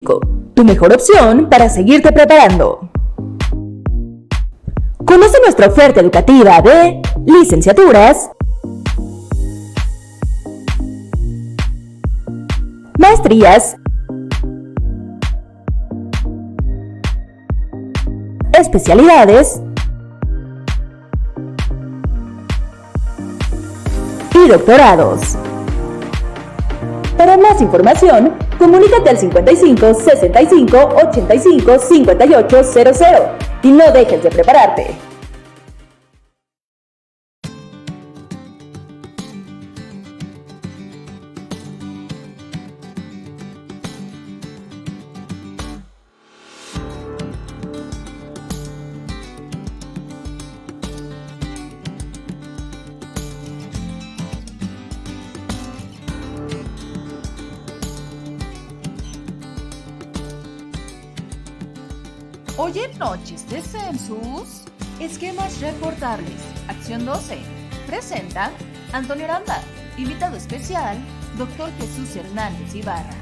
Tu mejor opción para seguirte preparando. Conoce nuestra oferta educativa de licenciaturas, maestrías, especialidades y doctorados. Para más información, comunícate al 55 65 85 58 00 y no dejes de prepararte. Hoy en Noches de Census, esquemas reportables, acción 12, presenta Antonio Aranda, invitado especial, Dr. Jesús Hernández Ibarra.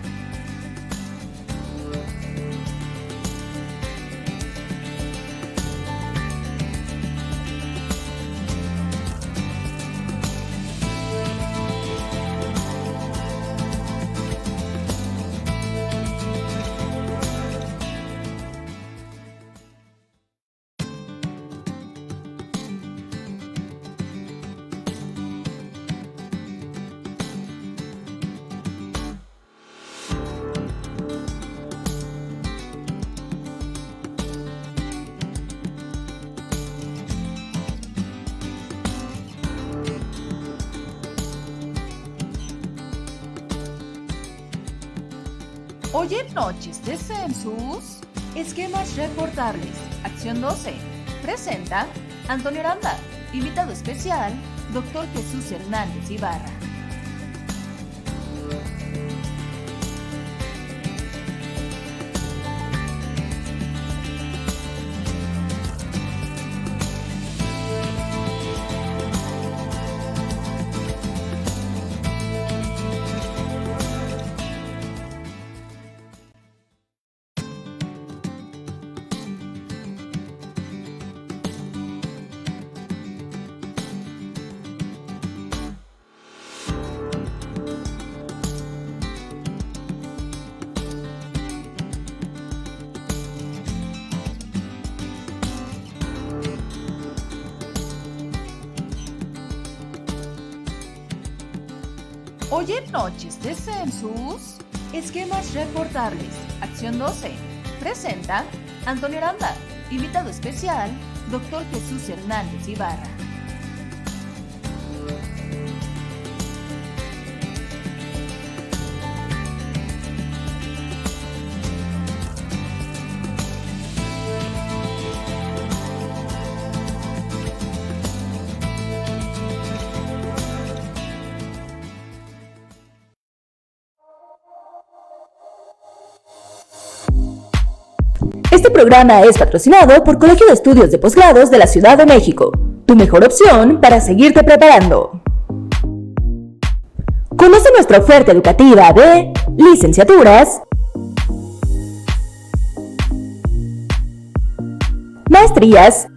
Hoy en Noches de Census, esquemas reportables, acción 12, presenta Antonio Aranda, invitado especial, Dr. Jesús Hernández Ibarra. Hoy en Noches de Census, esquemas reportables, acción 12, presenta Antonio Aranda, invitado especial, Dr. Jesús Hernández Ibarra. Este programa es patrocinado por Colegio de Estudios de Posgrados de la Ciudad de México. Tu mejor opción para seguirte preparando. Conoce nuestra oferta educativa de licenciaturas, maestrías,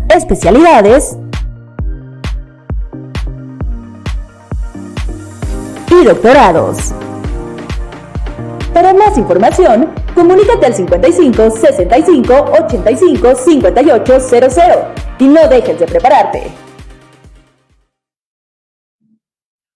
especialidades y doctorados. Para más información, comunícate al 55 65 85 58 00 y no dejes de prepararte.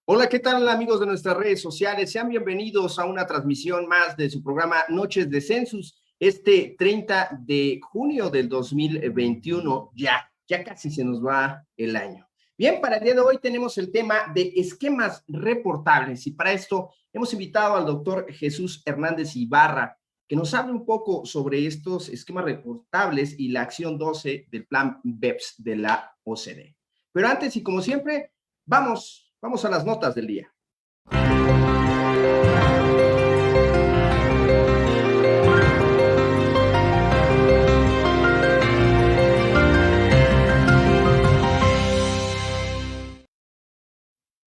Hola, ¿qué tal amigos de nuestras redes sociales? Sean bienvenidos a una transmisión más de su programa Noches de Census, este 30 de junio del 2021. Ya casi se nos va el año. Bien, para el día de hoy tenemos el tema de esquemas reportables y para esto hemos invitado al doctor Jesús Hernández Ibarra, que nos hable un poco sobre estos esquemas reportables y la acción 12 del plan BEPS de la OCDE. Pero antes y como siempre, vamos a las notas del día.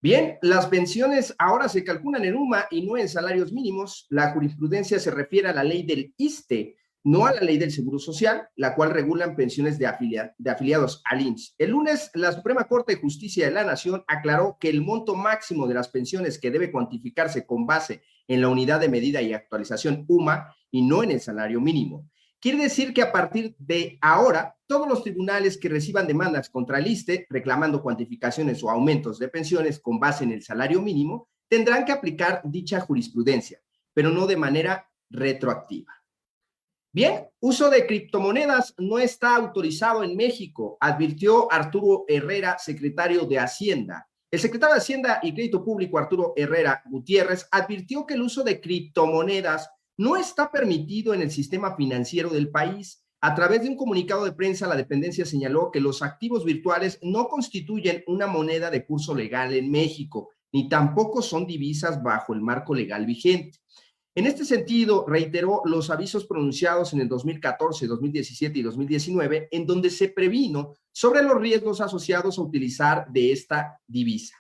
Bien, las pensiones ahora se calculan en UMA y no en salarios mínimos. La jurisprudencia se refiere a la ley del ISSSTE, no a la ley del Seguro Social, la cual regulan pensiones de afiliados al IMSS. El lunes, la Suprema Corte de Justicia de la Nación aclaró que el monto máximo de las pensiones que debe cuantificarse con base en la unidad de medida y actualización UMA y no en el salario mínimo. Quiere decir que a partir de ahora, todos los tribunales que reciban demandas contra el ISSSTE reclamando cuantificaciones o aumentos de pensiones con base en el salario mínimo tendrán que aplicar dicha jurisprudencia, pero no de manera retroactiva. Bien, uso de criptomonedas no está autorizado en México, advirtió Arturo Herrera, secretario de Hacienda. El secretario de Hacienda y Crédito Público, Arturo Herrera Gutiérrez, advirtió que el uso de criptomonedas no está permitido en el sistema financiero del país. A través de un comunicado de prensa, la dependencia señaló que los activos virtuales no constituyen una moneda de curso legal en México, ni tampoco son divisas bajo el marco legal vigente. En este sentido, reiteró los avisos pronunciados en el 2014, 2017 y 2019, en donde se previno sobre los riesgos asociados a utilizar de esta divisa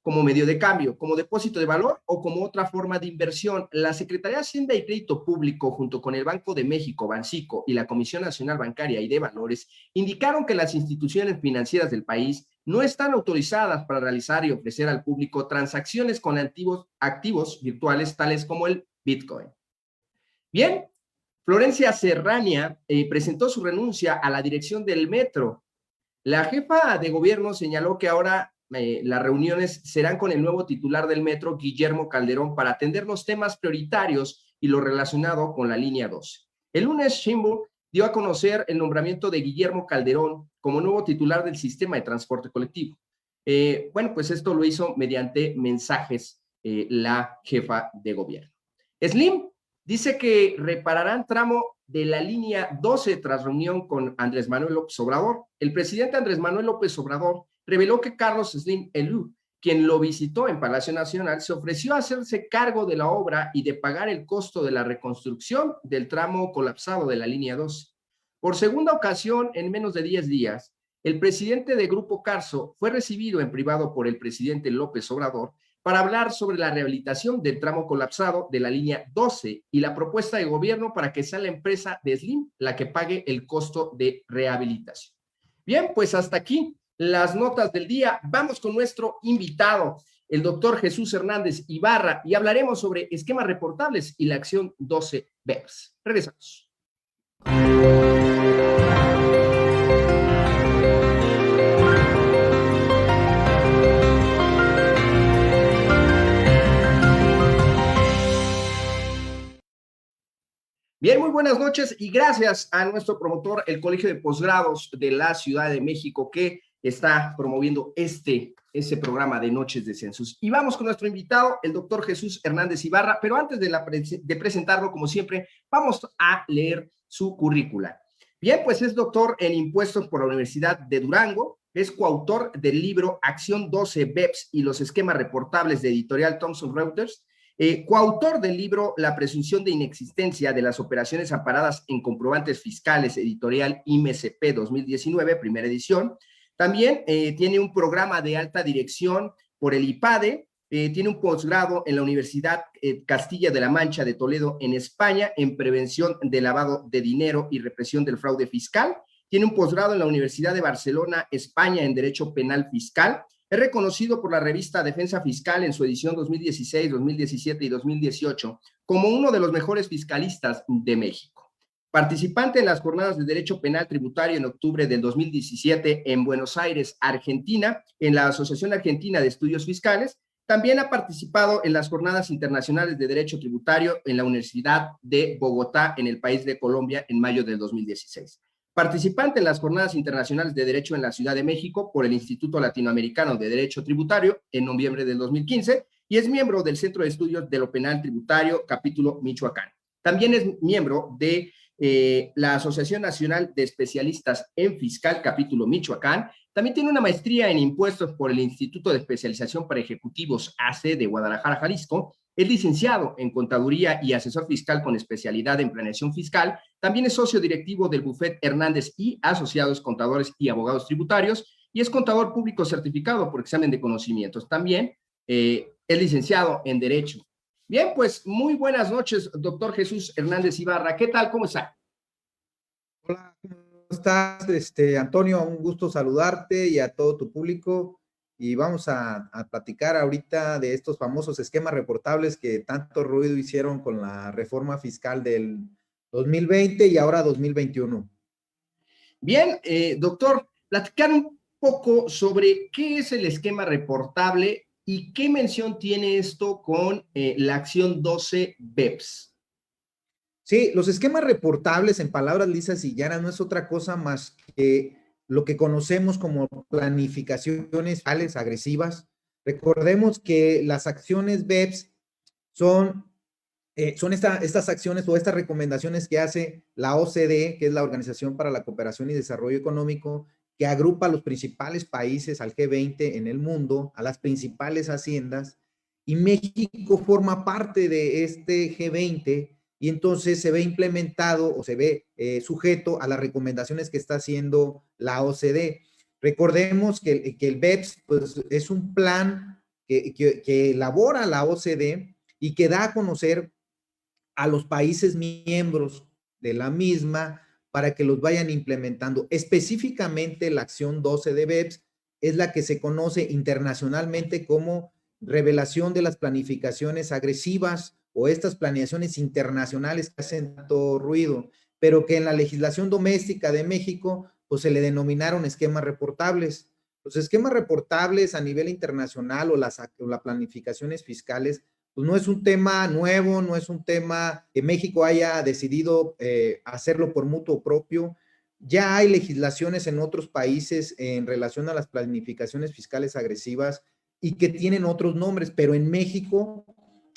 como medio de cambio, como depósito de valor o como otra forma de inversión. La Secretaría de Hacienda y Crédito Público, junto con el Banco de México, Banxico, y la Comisión Nacional Bancaria y de Valores, indicaron que las instituciones financieras del país no están autorizadas para realizar y ofrecer al público transacciones con activos virtuales tales como el Bitcoin. Bien, Florencia Serrania presentó su renuncia a la dirección del metro. La jefa de gobierno señaló que ahora las reuniones serán con el nuevo titular del metro, Guillermo Calderón, para atender los temas prioritarios y lo relacionado con la línea 12. El lunes, Sheinbaum dio a conocer el nombramiento de Guillermo Calderón como nuevo titular del sistema de transporte colectivo. Bueno, pues esto lo hizo mediante mensajes la jefa de gobierno. Slim dice que repararán tramo de la línea 12 tras reunión con Andrés Manuel López Obrador. El presidente Andrés Manuel López Obrador reveló que Carlos Slim Elú, quien lo visitó en Palacio Nacional, se ofreció a hacerse cargo de la obra y de pagar el costo de la reconstrucción del tramo colapsado de la línea 12. Por segunda ocasión en menos de 10 días, el presidente de Grupo Carso fue recibido en privado por el presidente López Obrador para hablar sobre la rehabilitación del tramo colapsado de la línea 12 y la propuesta de gobierno para que sea la empresa de Slim la que pague el costo de rehabilitación. Bien, pues hasta aquí las notas del día. Vamos con nuestro invitado, el doctor Jesús Hernández Ibarra, y hablaremos sobre esquemas reportables y la acción 12 BEPS. Regresamos. Bien, muy buenas noches y gracias a nuestro promotor, el Colegio de Posgrados de la Ciudad de México, que está promoviendo este programa de Noches de Census. Y vamos con nuestro invitado, el doctor Jesús Hernández Ibarra, pero antes de presentarlo, como siempre, vamos a leer su currícula. Bien, pues es doctor en impuestos por la Universidad de Durango, es coautor del libro Acción 12 BEPS y los esquemas reportables de editorial Thomson Reuters, coautor del libro La presunción de inexistencia de las operaciones amparadas en comprobantes fiscales, editorial IMCP 2019, primera edición. También tiene un programa de alta dirección por el IPADE, tiene un posgrado en la Universidad Castilla de la Mancha de Toledo en España en prevención de lavado de dinero y represión del fraude fiscal. Tiene un posgrado en la Universidad de Barcelona, España, en Derecho Penal Fiscal. Es reconocido por la revista Defensa Fiscal en su edición 2016, 2017 y 2018 como uno de los mejores fiscalistas de México. Participante en las jornadas de Derecho Penal Tributario en octubre del 2017 en Buenos Aires, Argentina, en la Asociación Argentina de Estudios Fiscales. También ha participado en las jornadas internacionales de Derecho Tributario en la Universidad de Bogotá, en el país de Colombia, en mayo del 2016. Participante en las Jornadas Internacionales de Derecho en la Ciudad de México por el Instituto Latinoamericano de Derecho Tributario en noviembre del 2015 y es miembro del Centro de Estudios de lo Penal Tributario, capítulo Michoacán. También es miembro de la Asociación Nacional de Especialistas en Fiscal, capítulo Michoacán. También tiene una maestría en impuestos por el Instituto de Especialización para Ejecutivos AC de Guadalajara, Jalisco. Es licenciado en Contaduría y asesor fiscal con especialidad en planeación fiscal. También es socio directivo del Bufet Hernández y Asociados Contadores y Abogados Tributarios y es contador público certificado por examen de conocimientos. También Es licenciado en Derecho. Bien, pues muy buenas noches, doctor Jesús Hernández Ibarra. ¿Qué tal? ¿Cómo está? Hola, ¿cómo estás, Antonio? Un gusto saludarte y a todo tu público. Y vamos a platicar ahorita de estos famosos esquemas reportables que tanto ruido hicieron con la reforma fiscal del 2020 y ahora 2021. Bien, doctor, platicar un poco sobre qué es el esquema reportable y qué mención tiene esto con la acción 12 BEPS. Sí, los esquemas reportables, en palabras lisas y llanas, no es otra cosa más que lo que conocemos como planificaciones fiscales agresivas. Recordemos que las acciones BEPS son, estas acciones o estas recomendaciones que hace la OCDE, que es la Organización para la Cooperación y Desarrollo Económico, que agrupa a los principales países, al G20 en el mundo, a las principales haciendas, y México forma parte de este G20 y entonces se ve implementado o se ve sujeto a las recomendaciones que está haciendo la OCDE. Recordemos que el BEPS pues, es un plan que elabora la OCDE y que da a conocer a los países miembros de la misma para que los vayan implementando. Específicamente la acción 12 de BEPS es la que se conoce internacionalmente como revelación de las planificaciones agresivas o estas planeaciones internacionales que hacen tanto ruido, pero que en la legislación doméstica de México pues se le denominaron esquemas reportables. Los esquemas reportables a nivel internacional o las planificaciones fiscales pues no es un tema nuevo, no es un tema que México haya decidido hacerlo por mutuo propio. Ya hay legislaciones en otros países en relación a las planificaciones fiscales agresivas y que tienen otros nombres, pero en México,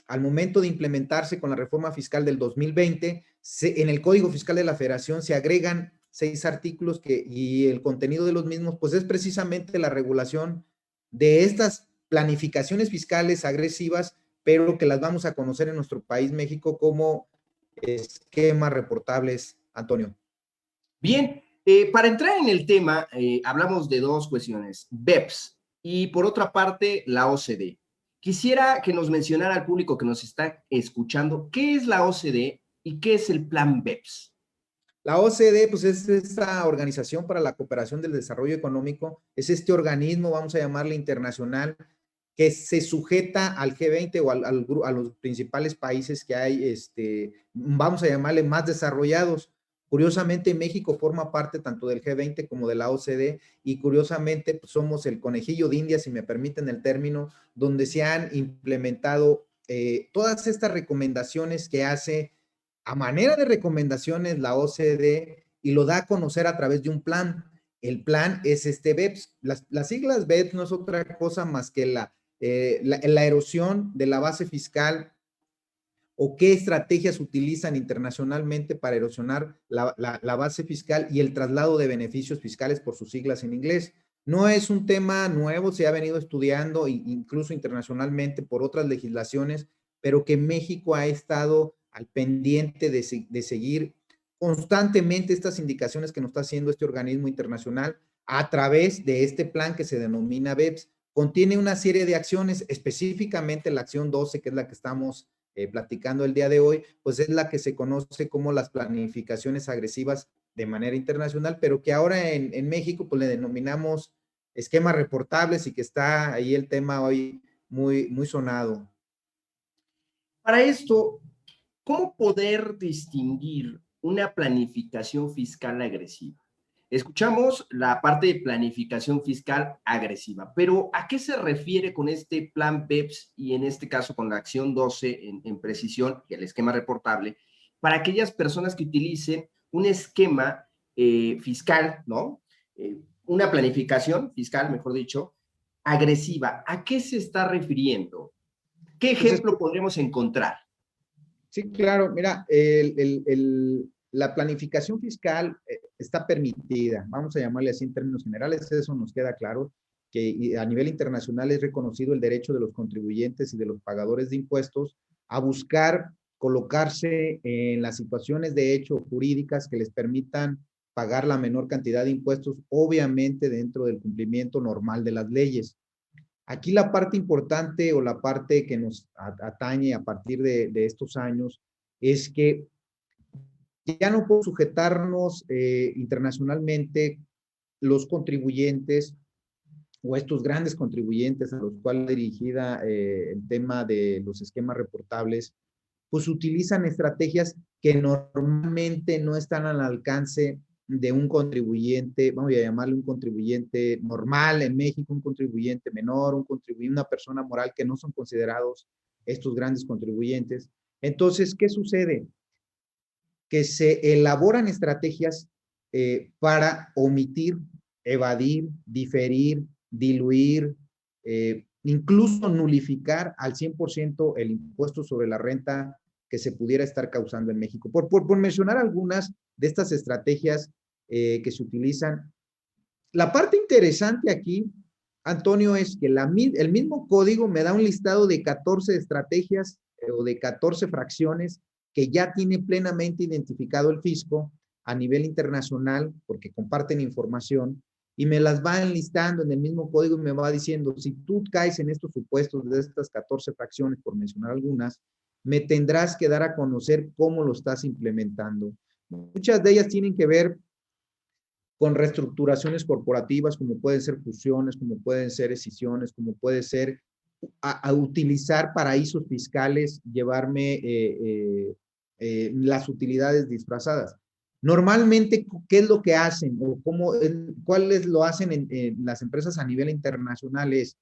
al momento de implementarse con la reforma fiscal del 2020, en el Código Fiscal de la Federación se agregan 6 artículos y el contenido de los mismos, pues es precisamente la regulación de estas planificaciones fiscales agresivas, pero que las vamos a conocer en nuestro país, México, como esquemas reportables, Antonio. Bien, para entrar en el tema, hablamos de dos cuestiones, BEPS y por otra parte la OCDE. Quisiera que nos mencionara al público que nos está escuchando, ¿qué es la OCDE y qué es el plan BEPS? La OCDE, pues es esta Organización para la Cooperación del Desarrollo Económico, es este organismo, vamos a llamarle internacional, que se sujeta al G20 o a los principales países que hay, vamos a llamarle más desarrollados. Curiosamente, México forma parte tanto del G20 como de la OCDE y curiosamente pues, somos el conejillo de India, si me permiten el término, donde se han implementado todas estas recomendaciones que hace a manera de recomendaciones la OCDE y lo da a conocer a través de un plan. El plan es este BEPS. Las siglas BEPS no es otra cosa más que la erosión de la base fiscal o qué estrategias utilizan internacionalmente para erosionar la base fiscal y el traslado de beneficios fiscales por sus siglas en inglés. No es un tema nuevo, se ha venido estudiando incluso internacionalmente por otras legislaciones, pero que México ha estado al pendiente de seguir constantemente estas indicaciones que nos está haciendo este organismo internacional a través de este plan que se denomina BEPS. Contiene una serie de acciones, específicamente la acción 12, que es la que estamos platicando el día de hoy, pues es la que se conoce como las planificaciones agresivas de manera internacional, pero que ahora en México pues le denominamos esquemas reportables y que está ahí el tema hoy muy sonado. Para esto, ¿cómo poder distinguir una planificación fiscal agresiva? Escuchamos la parte de planificación fiscal agresiva, pero ¿a qué se refiere con este plan BEPS y en este caso con la acción 12 en precisión, el esquema reportable, para aquellas personas que utilicen un esquema fiscal, ¿no? Una planificación fiscal, mejor dicho, agresiva? ¿A qué se está refiriendo? ¿Qué ejemplo podremos encontrar? Sí, claro, mira, la planificación fiscal está permitida, vamos a llamarle así en términos generales, eso nos queda claro, que a nivel internacional es reconocido el derecho de los contribuyentes y de los pagadores de impuestos a buscar colocarse en las situaciones de hecho jurídicas que les permitan pagar la menor cantidad de impuestos, obviamente dentro del cumplimiento normal de las leyes. Aquí la parte importante o la parte que nos atañe a partir de estos años es que ya no podemos sujetarnos internacionalmente los contribuyentes o estos grandes contribuyentes a los cuales dirigida el tema de los esquemas reportables, pues utilizan estrategias que normalmente no están al alcance de un contribuyente, vamos a llamarle un contribuyente normal en México, un contribuyente menor, una persona moral que no son considerados estos grandes contribuyentes. Entonces, ¿qué sucede? Que se elaboran estrategias para omitir, evadir, diferir, diluir, incluso nulificar al 100% el impuesto sobre la renta que se pudiera estar causando en México. Por mencionar algunas de estas estrategias que se utilizan. La parte interesante aquí, Antonio, es que el mismo código me da un listado de 14 estrategias o de 14 fracciones que ya tiene plenamente identificado el fisco a nivel internacional, porque comparten información, y me las va enlistando en el mismo código y me va diciendo, si tú caes en estos supuestos de estas 14 fracciones, por mencionar algunas, me tendrás que dar a conocer cómo lo estás implementando. Muchas de ellas tienen que ver con reestructuraciones corporativas, como pueden ser fusiones, como pueden ser escisiones, como puede ser a utilizar paraísos fiscales, llevarme las utilidades disfrazadas. Normalmente, ¿qué es lo que hacen? ¿O cuáles lo hacen en las empresas a nivel internacional? Es,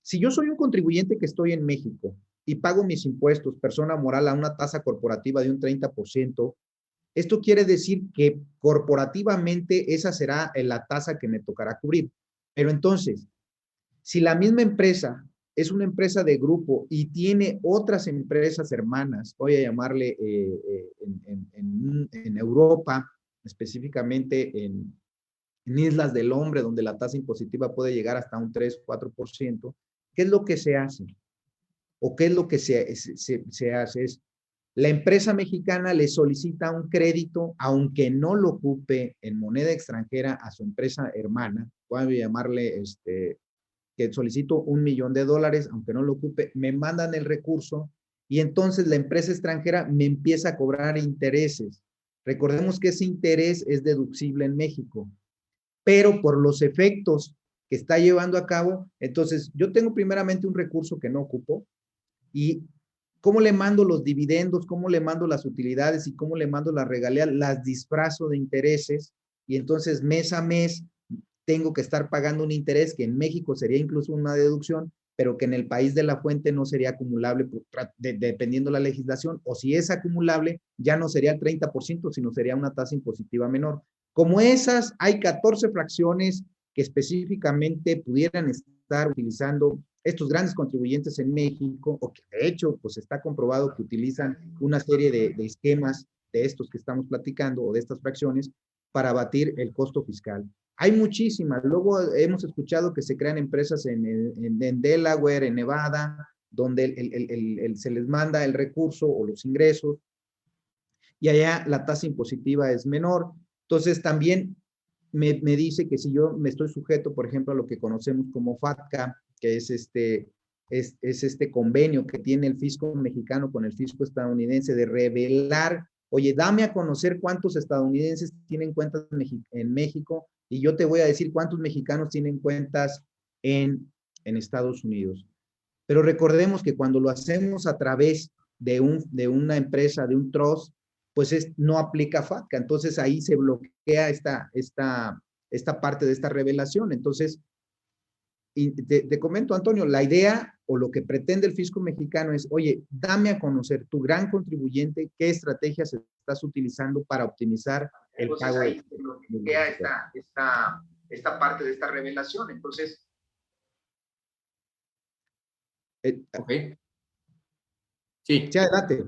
si yo soy un contribuyente que estoy en México y pago mis impuestos, persona moral, a una tasa corporativa de un 30%, esto quiere decir que corporativamente esa será la tasa que me tocará cubrir. Pero entonces, si la misma empresa es una empresa de grupo y tiene otras empresas hermanas, voy a llamarle en Europa, específicamente en Islas del Hombre, donde la tasa impositiva puede llegar hasta un 3-4%, ¿qué es lo que se hace? ¿O qué es lo que se hace? Es, la empresa mexicana le solicita un crédito, aunque no lo ocupe en moneda extranjera a su empresa hermana, voy a llamarle que solicito $1,000,000, aunque no lo ocupe, me mandan el recurso y entonces la empresa extranjera me empieza a cobrar intereses. Recordemos que ese interés es deducible en México, pero por los efectos que está llevando a cabo, entonces yo tengo primeramente un recurso que no ocupo y cómo le mando los dividendos, cómo le mando las utilidades y cómo le mando las regalías, las disfrazo de intereses y entonces mes a mes tengo que estar pagando un interés que en México sería incluso una deducción, pero que en el país de la fuente no sería acumulable dependiendo de la legislación, o si es acumulable, ya no sería el 30%, sino sería una tasa impositiva menor. Como esas, hay 14 fracciones que específicamente pudieran estar utilizando estos grandes contribuyentes en México, o que de hecho, pues está comprobado que utilizan una serie de esquemas de estos que estamos platicando, o de estas fracciones, para abatir el costo fiscal. Hay muchísimas. Luego hemos escuchado que se crean empresas en Delaware, en Nevada, donde se les manda el recurso o los ingresos y allá la tasa impositiva es menor. Entonces también me dice que si yo me estoy sujeto, por ejemplo, a lo que conocemos como FATCA, que es este convenio que tiene el fisco mexicano con el fisco estadounidense de revelar, oye, dame a conocer cuántos estadounidenses tienen cuentas en México y yo te voy a decir cuántos mexicanos tienen cuentas en Estados Unidos. Pero recordemos que cuando lo hacemos a través de una empresa, de un trust, pues no aplica FATCA. Entonces ahí se bloquea esta parte de esta revelación. Entonces, y te comento, Antonio, la idea o lo que pretende el fisco mexicano es, oye, dame a conocer tu gran contribuyente, qué estrategias estás utilizando para optimizar el pago. Ahí se bloquea esta parte de esta revelación. Entonces, ok. Sí. Sí, adelante.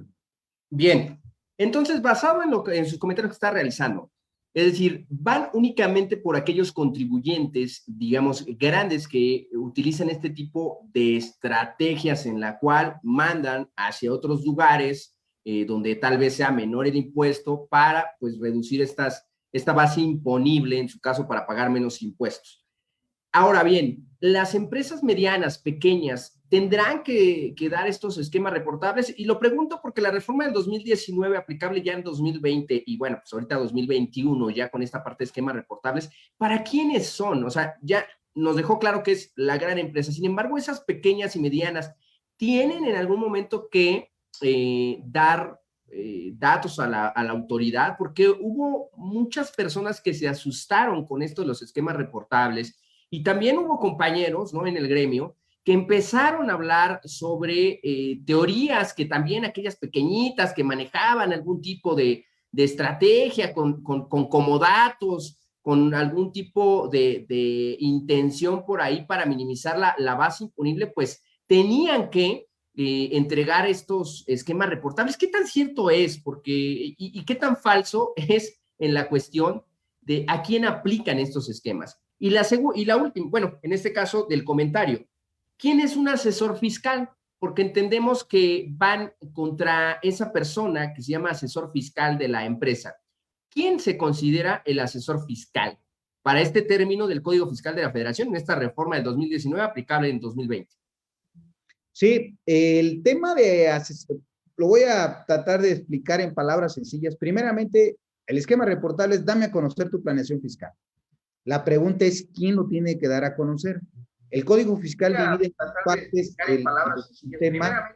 Bien. Entonces, basado en sus comentarios que está realizando, es decir, van únicamente por aquellos contribuyentes, digamos, grandes que utilizan este tipo de estrategias en la cual mandan hacia otros lugares donde tal vez sea menor el impuesto para, pues, reducir esta base imponible, en su caso, para pagar menos impuestos. Ahora bien, las empresas medianas, pequeñas, tendrán que dar estos esquemas reportables, y lo pregunto porque la reforma del 2019 aplicable ya en 2020 y bueno, pues ahorita 2021 ya con esta parte de esquemas reportables, ¿para quiénes son? O sea, ya nos dejó claro que es la gran empresa. Sin embargo, esas pequeñas y medianas tienen en algún momento que dar datos a la autoridad, porque hubo muchas personas que se asustaron con esto de los esquemas reportables, y también hubo compañeros, ¿no?, en el gremio que empezaron a hablar sobre teorías que también aquellas pequeñitas que manejaban algún tipo de estrategia con comodatos, con algún tipo de intención por ahí para minimizar la base imponible, pues tenían que entregar estos esquemas reportables. ¿Qué tan cierto es? Porque, y qué tan falso es en la cuestión de a quién aplican estos esquemas. Y la última, bueno, en este caso del comentario, ¿quién es un asesor fiscal? Porque entendemos que van contra esa persona que se llama asesor fiscal de la empresa. ¿Quién se considera el asesor fiscal para este término del Código Fiscal de la Federación en esta reforma del 2019 aplicable en 2020? Sí, el tema lo voy a tratar de explicar en palabras sencillas. Primeramente, el esquema reportable es dame a conocer tu planeación fiscal. La pregunta es, ¿quién lo tiene que dar a conocer? El Código Fiscal divide en partes el sistema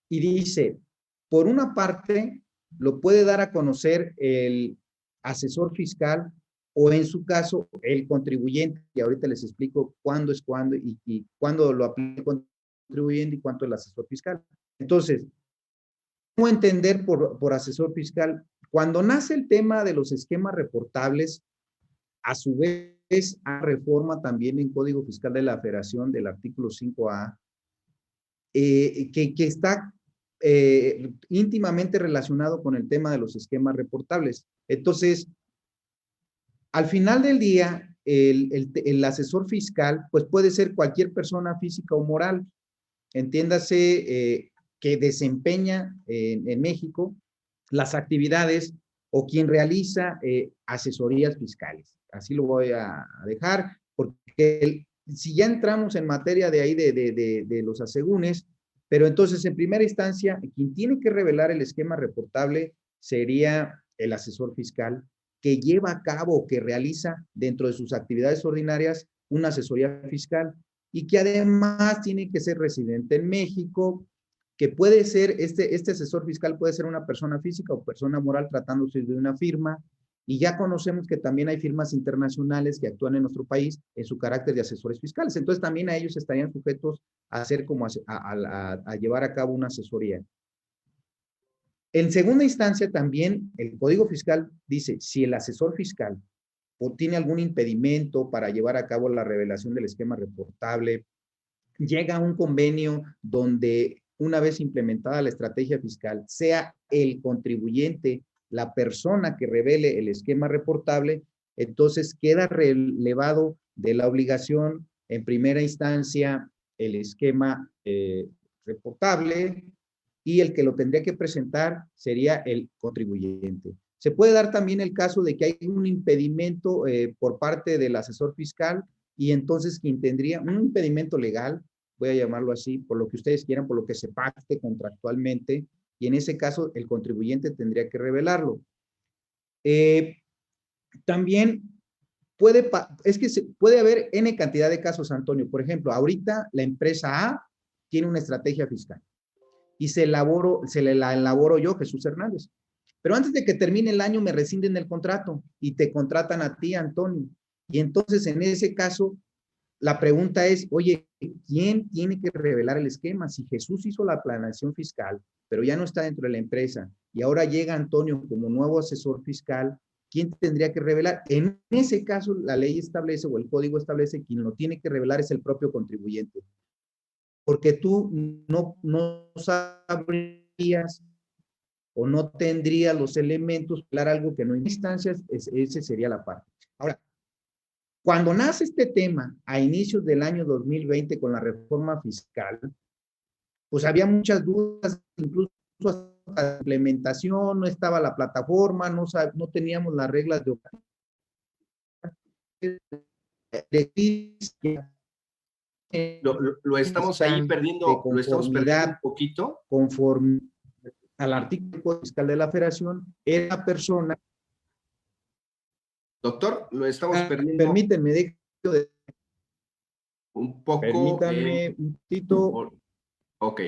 y dice, por una parte, lo puede dar a conocer el asesor fiscal o en su caso, el contribuyente, y ahorita les explico cuándo es cuándo y cuándo lo aplica el contribuyente y cuánto el asesor fiscal. Entonces, ¿cómo entender por asesor fiscal? Cuando nace el tema de los esquemas reportables, a su vez, hay reforma también en Código Fiscal de la Federación del artículo 5A, que está íntimamente relacionado con el tema de los esquemas reportables. Entonces, al final del día, el asesor fiscal, pues puede ser cualquier persona física o moral, entiéndase, que desempeña en México las actividades o quien realiza asesorías fiscales. Así lo voy a dejar, porque si ya entramos en materia de ahí de los asegúnes, pero entonces en primera instancia, quien tiene que revelar el esquema reportable sería el asesor fiscal, que lleva a cabo, que realiza dentro de sus actividades ordinarias una asesoría fiscal y que además tiene que ser residente en México, que puede ser, este asesor fiscal puede ser una persona física o persona moral tratándose de una firma, y ya conocemos que también hay firmas internacionales que actúan en nuestro país en su carácter de asesores fiscales, entonces también a ellos estarían sujetos a hacer como a llevar a cabo una asesoría. En segunda instancia, también el Código Fiscal dice, si el asesor fiscal o tiene algún impedimento para llevar a cabo la revelación del esquema reportable, llega a un convenio donde una vez implementada la estrategia fiscal, sea el contribuyente la persona que revele el esquema reportable, entonces queda relevado de la obligación en primera instancia el esquema reportable, y el que lo tendría que presentar sería el contribuyente. Se puede dar también el caso de que hay un impedimento por parte del asesor fiscal, y entonces quien tendría un impedimento legal, voy a llamarlo así, por lo que ustedes quieran, por lo que se pacte contractualmente, y en ese caso el contribuyente tendría que revelarlo. También puede haber N cantidad de casos, Antonio. Por ejemplo, ahorita la empresa A tiene una estrategia fiscal y se la elaboro yo, Jesús Hernández. Pero antes de que termine el año me rescinden el contrato y te contratan a ti, Antonio. Y entonces en ese caso, la pregunta es, oye, ¿quién tiene que revelar el esquema? Si Jesús hizo la planeación fiscal, pero ya no está dentro de la empresa, y ahora llega Antonio como nuevo asesor fiscal, ¿quién tendría que revelar? En ese caso, la ley establece o el código establece quien lo tiene que revelar es el propio contribuyente. Porque tú no sabrías o no tendrías los elementos para algo que no hay instancias, esa sería la parte. Ahora, cuando nace este tema a inicios del año 2020 con la reforma fiscal, pues había muchas dudas, incluso hasta la implementación, no estaba la plataforma, no teníamos las reglas de Lo estamos ahí perdiendo, lo estamos perdiendo un poquito. Conforme al artículo fiscal de la Federación, es la persona. Doctor, lo estamos perdiendo. Permítanme, de un poco. Permítanme un poquito. Ok.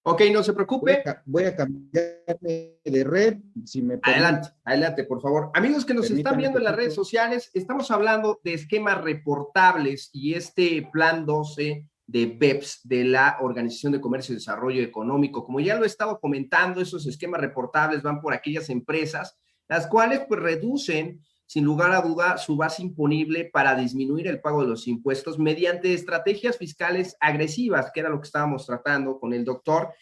Ok, no se preocupe. Voy a cambiar de red. Si me adelante, adelante, por favor. Amigos que nos están viendo en las redes sociales, estamos hablando de esquemas reportables y este plan 12 de BEPS de la Organización de Comercio y Desarrollo Económico. Como ya lo he estado comentando, esos esquemas reportables van por aquellas empresas, las cuales pues reducen sin lugar a duda su base imponible para disminuir el pago de los impuestos mediante estrategias fiscales agresivas, que era lo que estábamos tratando con el doctor.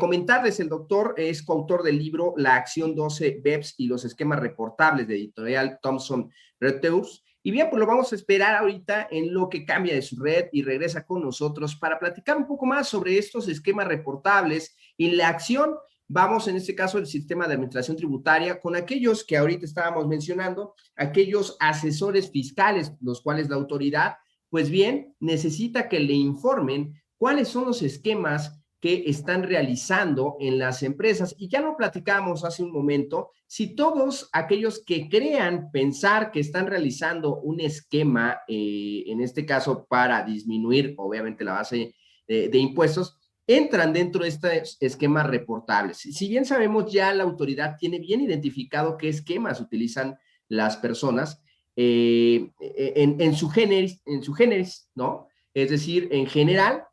Comentarles, el doctor es coautor del libro La Acción 12 BEPS y los esquemas reportables de editorial Thomson Reuters. Y bien, pues lo vamos a esperar ahorita en lo que cambia de su red y regresa con nosotros para platicar un poco más sobre estos esquemas reportables y la acción. Vamos, en este caso, el sistema de administración tributaria con aquellos que ahorita estábamos mencionando, aquellos asesores fiscales, los cuales la autoridad, pues bien, necesita que le informen cuáles son los esquemas que están realizando en las empresas. Y ya lo platicamos hace un momento, si todos aquellos que crean pensar que están realizando un esquema, en este caso para disminuir, obviamente, la base de impuestos, entran dentro de estos esquemas reportables. Si bien sabemos ya la autoridad tiene bien identificado qué esquemas utilizan las personas en su géneris, ¿no? Es decir, en general,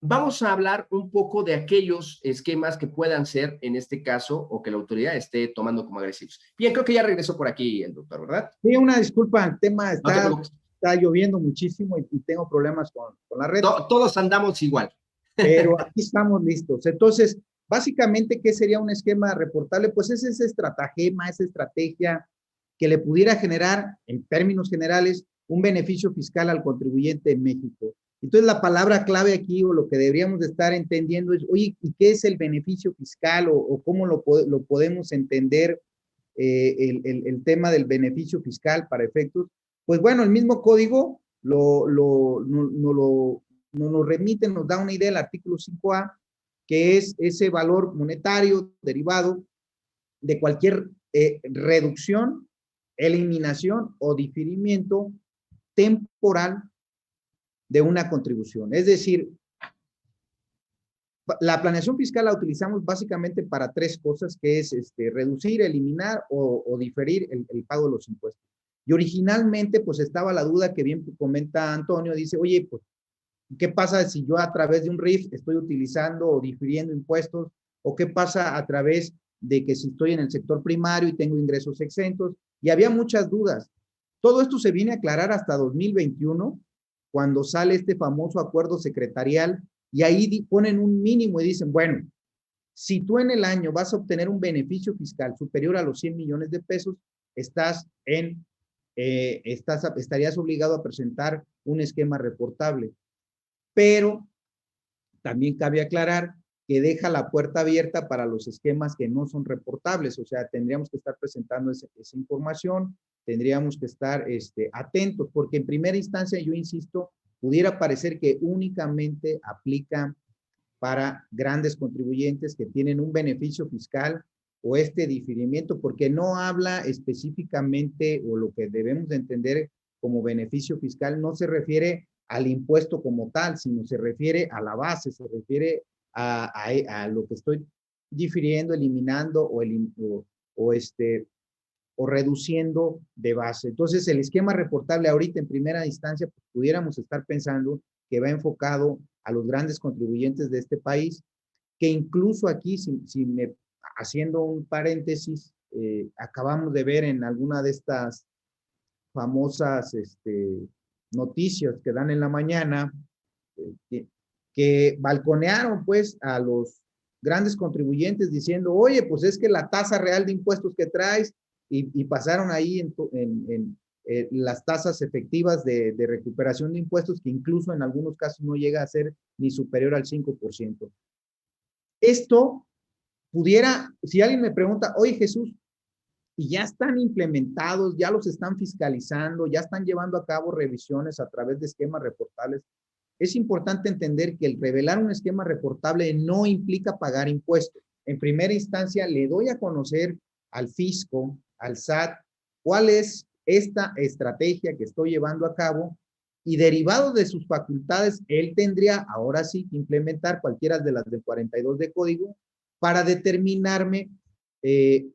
vamos a hablar un poco de aquellos esquemas que puedan ser, en este caso, o que la autoridad esté tomando como agresivos. Bien, creo que ya regresó por aquí el doctor, ¿verdad? Sí, una disculpa, el tema está lloviendo muchísimo y tengo problemas con la red. Todos andamos igual. Pero aquí estamos listos. Entonces, básicamente, ¿qué sería un esquema reportable? Pues es ese estratagema, esa estrategia que le pudiera generar, en términos generales, un beneficio fiscal al contribuyente en México. Entonces, la palabra clave aquí, o lo que deberíamos de estar entendiendo es, oye, ¿y qué es el beneficio fiscal? O cómo lo podemos entender el tema del beneficio fiscal para efectos. Pues bueno, el mismo código nos remite, nos da una idea el artículo 5A, que es ese valor monetario derivado de cualquier reducción, eliminación o diferimiento temporal de una contribución. Es decir, la planeación fiscal la utilizamos básicamente para tres cosas, que es reducir, eliminar o diferir el pago de los impuestos. Y originalmente, pues estaba la duda que bien comenta Antonio, dice, oye, pues, ¿qué pasa si yo a través de un RIF estoy utilizando o difiriendo impuestos? ¿O qué pasa a través de que si estoy en el sector primario y tengo ingresos exentos? Y había muchas dudas. Todo esto se viene a aclarar hasta 2021, cuando sale este famoso acuerdo secretarial, y ahí ponen un mínimo y dicen, bueno, si tú en el año vas a obtener un beneficio fiscal superior a los 100 millones de pesos, estarías obligado a presentar un esquema reportable. Pero también cabe aclarar que deja la puerta abierta para los esquemas que no son reportables, o sea, tendríamos que estar presentando esa información, tendríamos que estar atentos, porque en primera instancia, yo insisto, pudiera parecer que únicamente aplica para grandes contribuyentes que tienen un beneficio fiscal o diferimiento, porque no habla específicamente, o lo que debemos de entender como beneficio fiscal, no se refiere al impuesto como tal, sino se refiere a la base, se refiere a lo que estoy difiriendo, eliminando o reduciendo de base. Entonces, el esquema reportable ahorita en primera instancia, pues, pudiéramos estar pensando que va enfocado a los grandes contribuyentes de este país, que incluso aquí, haciendo un paréntesis, acabamos de ver en alguna de estas famosas noticias que dan en la mañana, que balconearon pues a los grandes contribuyentes diciendo, oye, pues es que la tasa real de impuestos que traes, y pasaron ahí en las tasas efectivas de recuperación de impuestos, que incluso en algunos casos no llega a ser ni superior al 5%. Esto pudiera, si alguien me pregunta, oye Jesús, y ya están implementados, ya los están fiscalizando, ya están llevando a cabo revisiones a través de esquemas reportables. Es importante entender que el revelar un esquema reportable no implica pagar impuestos. En primera instancia, le doy a conocer al fisco, al SAT, cuál es esta estrategia que estoy llevando a cabo, y derivado de sus facultades, él tendría ahora sí que implementar cualquiera de las del 42 de código para determinarme,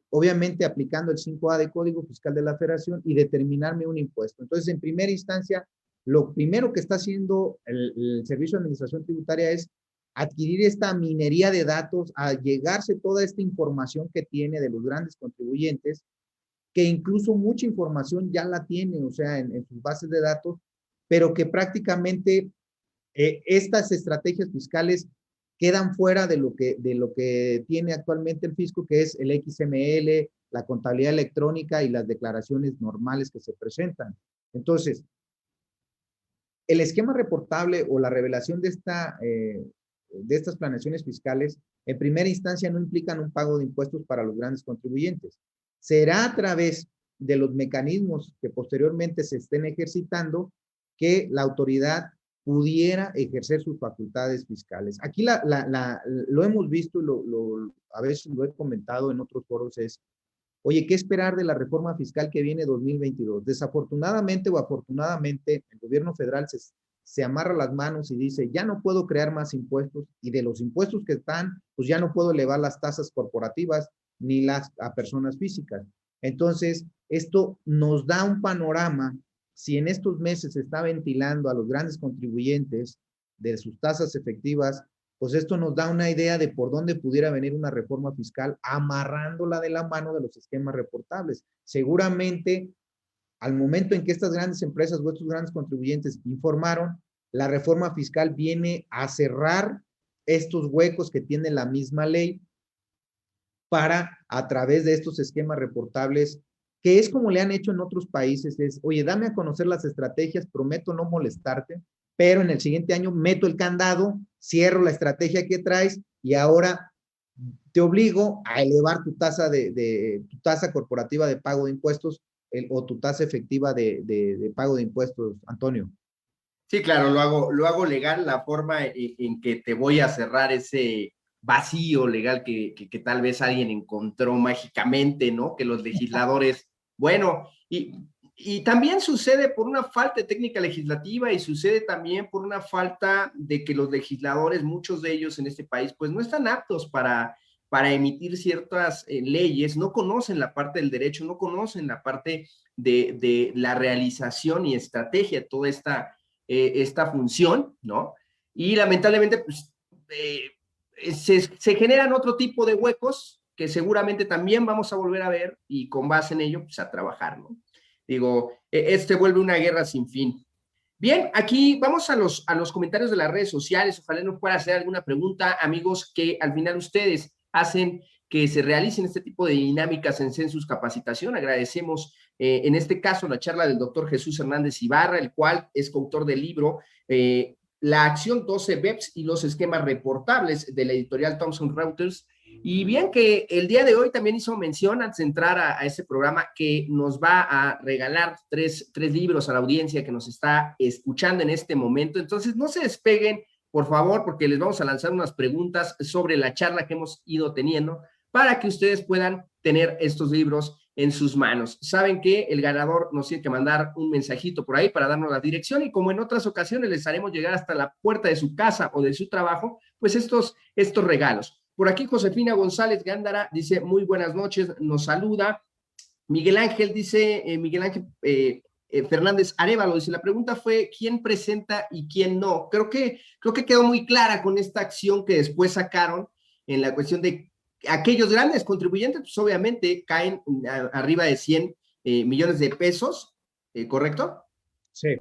obviamente aplicando el 5A de Código Fiscal de la Federación, y determinarme un impuesto. Entonces, en primera instancia, lo primero que está haciendo el Servicio de Administración Tributaria es adquirir esta minería de datos, a llegarse toda esta información que tiene de los grandes contribuyentes, que incluso mucha información ya la tiene, o sea, en sus bases de datos, pero que prácticamente estas estrategias fiscales quedan fuera de lo que tiene actualmente el fisco, que es el XML, la contabilidad electrónica y las declaraciones normales que se presentan. Entonces, el esquema reportable o la revelación de estas planeaciones fiscales, en primera instancia no implican un pago de impuestos para los grandes contribuyentes. Será a través de los mecanismos que posteriormente se estén ejercitando que la autoridad pudiera ejercer sus facultades fiscales. Aquí lo hemos visto, a veces lo he comentado en otros foros, es, oye, ¿qué esperar de la reforma fiscal que viene 2022? Desafortunadamente o afortunadamente, el gobierno federal se amarra las manos y dice, ya no puedo crear más impuestos, y de los impuestos que están, pues ya no puedo elevar las tasas corporativas ni las a personas físicas. Entonces, esto nos da un panorama. Si en estos meses se está ventilando a los grandes contribuyentes de sus tasas efectivas, pues esto nos da una idea de por dónde pudiera venir una reforma fiscal, amarrándola de la mano de los esquemas reportables. Seguramente, al momento en que estas grandes empresas o estos grandes contribuyentes informaron, la reforma fiscal viene a cerrar estos huecos que tiene la misma ley para, a través de estos esquemas reportables, que es como le han hecho en otros países, es, oye, dame a conocer las estrategias, prometo no molestarte, pero en el siguiente año meto el candado, cierro la estrategia que traes y ahora te obligo a elevar tu tasa tu tasa corporativa de pago de impuestos o tu tasa efectiva de pago de impuestos, Antonio. Sí, claro, lo hago legal, la forma en que te voy a cerrar ese vacío legal que tal vez alguien encontró mágicamente, ¿no? Que los legisladores, bueno, y también sucede por una falta de técnica legislativa, y sucede también por una falta de que los legisladores, muchos de ellos en este país, pues no están aptos para emitir ciertas leyes, no conocen la parte del derecho, no conocen la parte de la realización y estrategia de toda esta función, ¿no? Y lamentablemente, pues, se generan otro tipo de huecos que seguramente también vamos a volver a ver, y con base en ello, pues a trabajar, ¿no? Digo, este vuelve una guerra sin fin. Bien, aquí vamos a los comentarios de las redes sociales. Ojalá nos pueda hacer alguna pregunta, amigos, que al final ustedes hacen que se realicen este tipo de dinámicas en Census Capacitación. Agradecemos en este caso la charla del doctor Jesús Hernández Ibarra, el cual es coautor del libro La Acción 12 BEPS y los esquemas reportables, de la editorial Thomson Reuters. Y bien, que el día de hoy también hizo mención, antes de entrar a ese programa, que nos va a regalar tres libros a la audiencia que nos está escuchando en este momento. Entonces, no se despeguen, por favor, porque les vamos a lanzar unas preguntas sobre la charla que hemos ido teniendo, para que ustedes puedan tener estos libros en sus manos. Saben que el ganador nos tiene que mandar un mensajito por ahí para darnos la dirección, y como en otras ocasiones les haremos llegar hasta la puerta de su casa o de su trabajo, pues estos regalos. Por aquí Josefina González Gándara dice, muy buenas noches, nos saluda. Miguel Ángel dice, Fernández Arévalo dice, la pregunta fue, ¿quién presenta y quién no? Creo que quedó muy clara con esta acción que después sacaron en la cuestión de aquellos grandes contribuyentes, pues obviamente caen arriba de 100 millones de pesos, ¿correcto? Sí.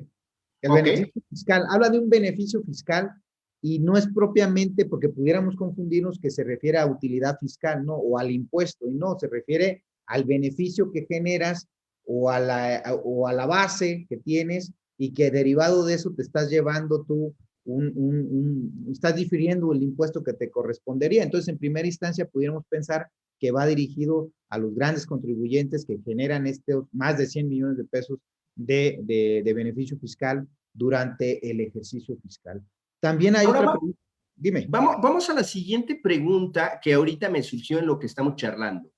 El beneficio fiscal, habla de un beneficio fiscal, y no es propiamente, porque pudiéramos confundirnos, que se refiere a utilidad fiscal, ¿no? O al impuesto, y no, se refiere al beneficio que generas o a la base que tienes, y que derivado de eso te estás llevando tú estás difiriendo el impuesto que te correspondería. Entonces, en primera instancia, pudiéramos pensar que va dirigido a los grandes contribuyentes que generan más de 100 millones de pesos de beneficio fiscal durante el ejercicio fiscal. También hay Ahora otra pregunta. Dime. vamos a la siguiente pregunta que ahorita me surgió en lo que estamos charlando.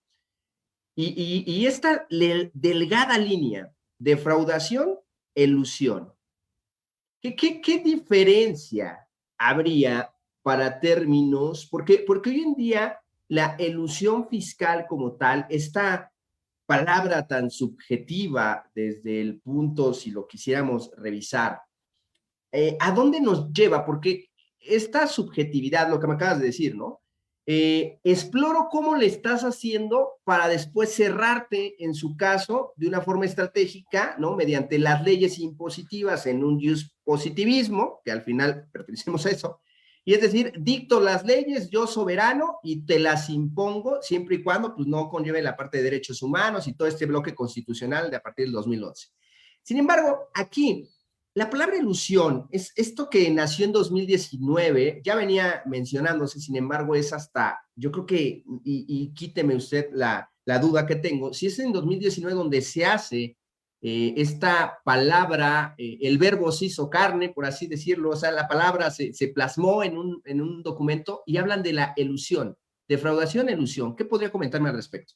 Y esta delgada línea, defraudación, elusión. ¿Qué diferencia habría para términos? Porque hoy en día la elusión fiscal como tal, esta palabra tan subjetiva desde el punto, si lo quisiéramos revisar, ¿a dónde nos lleva? Porque esta subjetividad, lo que me acabas de decir, ¿no? Exploro cómo le estás haciendo para después cerrarte, en su caso, de una forma estratégica, ¿no? Mediante las leyes impositivas en un positivismo, que al final pertenecemos a eso, y es decir, dicto las leyes, yo soberano, y te las impongo, siempre y cuando pues, no conlleve la parte de derechos humanos y todo este bloque constitucional de a partir del 2011. Sin embargo, aquí la palabra ilusión es esto que nació en 2019, ya venía mencionándose, sin embargo, es hasta, yo creo que, y quíteme usted la duda que tengo, si es en 2019 donde se hace esta palabra, el verbo se hizo carne, por así decirlo, o sea, la palabra se plasmó en un documento y hablan de la elusión, defraudación, elusión. ¿Qué podría comentarme al respecto?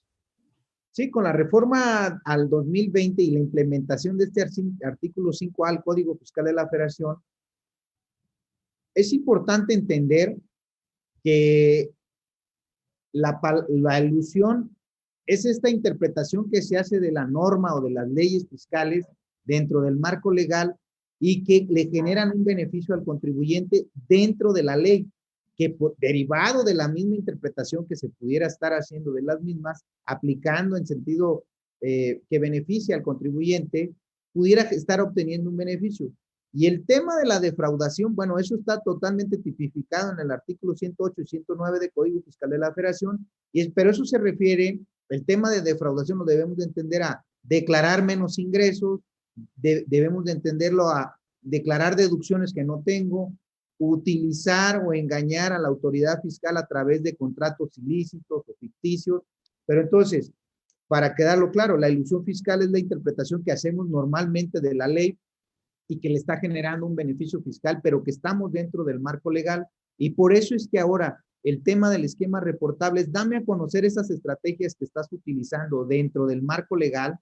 Sí, con la reforma al 2020 y la implementación de este artículo 5A al Código Fiscal de la Federación, es importante entender que la elusión es esta interpretación que se hace de la norma o de las leyes fiscales dentro del marco legal y que le generan un beneficio al contribuyente dentro de la ley, que derivado de la misma interpretación que se pudiera estar haciendo de las mismas, aplicando en sentido que beneficia al contribuyente, pudiera estar obteniendo un beneficio. Y el tema de la defraudación, bueno, eso está totalmente tipificado en el artículo 108 y 109 del Código Fiscal de la Federación, pero eso se refiere, el tema de defraudación lo debemos de entender a declarar menos ingresos, debemos de entenderlo a declarar deducciones que no tengo, utilizar o engañar a la autoridad fiscal a través de contratos ilícitos o ficticios. Pero entonces, para quedarlo claro, la ilusión fiscal es la interpretación que hacemos normalmente de la ley y que le está generando un beneficio fiscal, pero que estamos dentro del marco legal. Y por eso es que ahora el tema del esquema reportable es dame a conocer esas estrategias que estás utilizando dentro del marco legal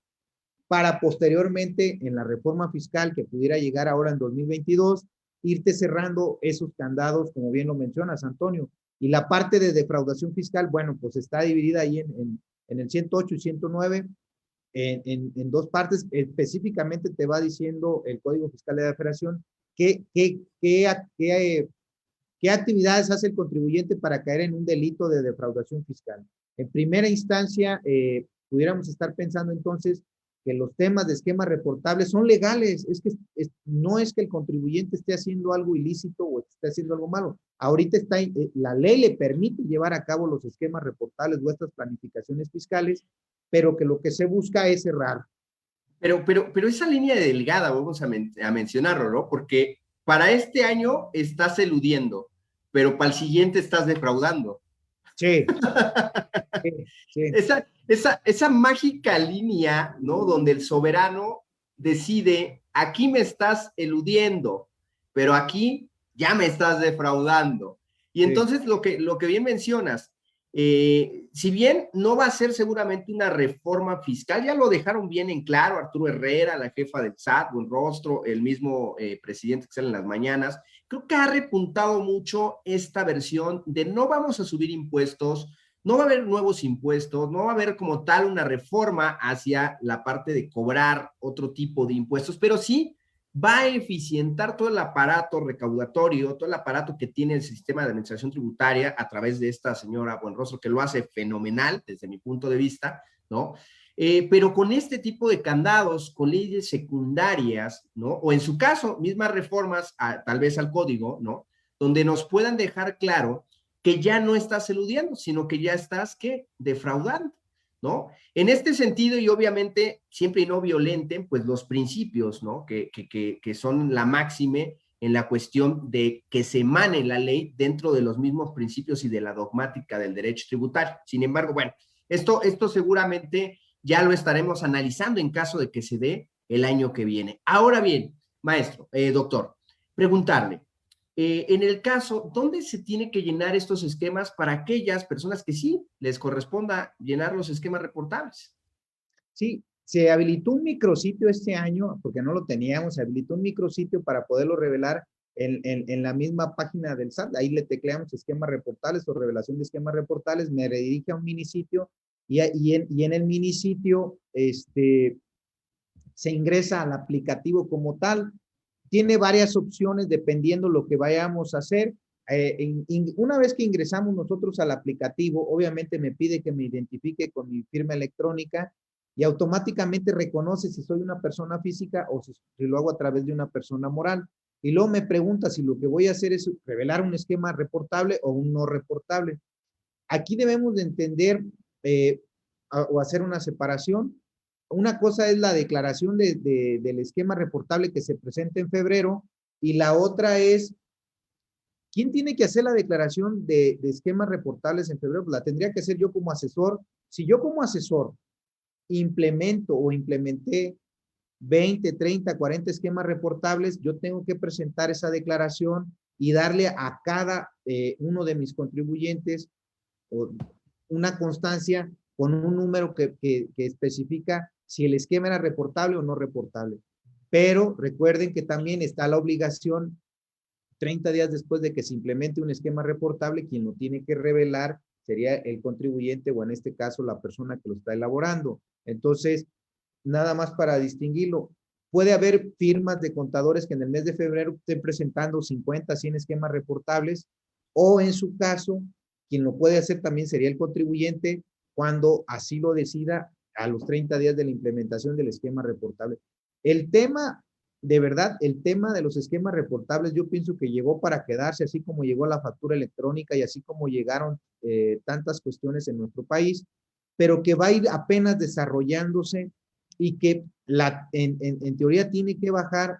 para posteriormente en la reforma fiscal que pudiera llegar ahora en 2022, irte cerrando esos candados, como bien lo mencionas, Antonio. Y la parte de defraudación fiscal, bueno, pues está dividida ahí en el 108 y 109, en dos partes. Específicamente te va diciendo el Código Fiscal de la Federación qué actividades hace el contribuyente para caer en un delito de defraudación fiscal. En primera instancia, pudiéramos estar pensando entonces que los temas de esquema reportable son legales, no es que el contribuyente esté haciendo algo ilícito o esté haciendo algo malo. Ahorita la ley le permite llevar a cabo los esquemas reportables o estas planificaciones fiscales, pero que lo que se busca es cerrar. Pero esa línea delgada, vamos a mencionarlo, ¿no? Porque para este año estás eludiendo, pero para el siguiente estás defraudando. Sí. Sí. Esa mágica línea, ¿no? Donde el soberano decide, aquí me estás eludiendo, pero aquí ya me estás defraudando. Y entonces sí. lo que bien mencionas, si bien no va a ser seguramente una reforma fiscal, ya lo dejaron bien en claro Arturo Herrera, la jefa del SAT, Buenrostro, el mismo presidente que sale en las mañanas, creo que ha repuntado mucho esta versión de no vamos a subir impuestos, no va a haber nuevos impuestos, no va a haber como tal una reforma hacia la parte de cobrar otro tipo de impuestos, pero sí va a eficientar todo el aparato recaudatorio, todo el aparato que tiene el sistema de administración tributaria a través de esta señora Buenrostro, que lo hace fenomenal desde mi punto de vista, ¿no? Pero con este tipo de candados, con leyes secundarias, ¿no? O en su caso, mismas reformas, tal vez al código, ¿no? Donde nos puedan dejar claro que ya no estás eludiendo, sino que ya estás, ¿qué? Defraudando, ¿no? En este sentido, y obviamente, siempre y no violenten, pues los principios, ¿no? Que son la máxime en la cuestión de que se emane la ley dentro de los mismos principios y de la dogmática del derecho tributario. Sin embargo, bueno, Esto seguramente ya lo estaremos analizando en caso de que se dé el año que viene. Ahora bien, maestro, doctor, preguntarle, en el caso, ¿dónde se tiene que llenar estos esquemas para aquellas personas que sí les corresponda llenar los esquemas reportables? Sí, se habilitó un micrositio este año, porque no lo teníamos, se habilitó un micrositio para poderlo revelar en la misma página del SAT. Ahí le tecleamos esquemas reportables o revelación de esquemas reportables, me redirige a un minisitio y en el minisitio se ingresa al aplicativo como tal. Tiene varias opciones dependiendo lo que vayamos a hacer. Una vez que ingresamos nosotros al aplicativo, obviamente me pide que me identifique con mi firma electrónica y automáticamente reconoce si soy una persona física o si lo hago a través de una persona moral. Y luego me pregunta si lo que voy a hacer es revelar un esquema reportable o un no reportable. Aquí debemos de entender o hacer una separación. Una cosa es la declaración del esquema reportable que se presenta en febrero y la otra es, ¿quién tiene que hacer la declaración de esquemas reportables en febrero? Pues la tendría que hacer yo como asesor. Si yo como asesor implemento o implementé 20, 30, 40 esquemas reportables, yo tengo que presentar esa declaración y darle a cada uno de mis contribuyentes una constancia con un número que especifica si el esquema era reportable o no reportable. Pero recuerden que también está la obligación 30 días después de que se implemente un esquema reportable, quien lo tiene que revelar sería el contribuyente o en este caso la persona que lo está elaborando. Entonces, nada más para distinguirlo, puede haber firmas de contadores que en el mes de febrero estén presentando 50, 100 esquemas reportables o en su caso, quien lo puede hacer también sería el contribuyente cuando así lo decida a los 30 días de la implementación del esquema reportable. El tema, de verdad, el tema de los esquemas reportables, yo pienso que llegó para quedarse, así como llegó la factura electrónica y así como llegaron tantas cuestiones en nuestro país, pero que va a ir apenas desarrollándose y que en teoría tiene que bajar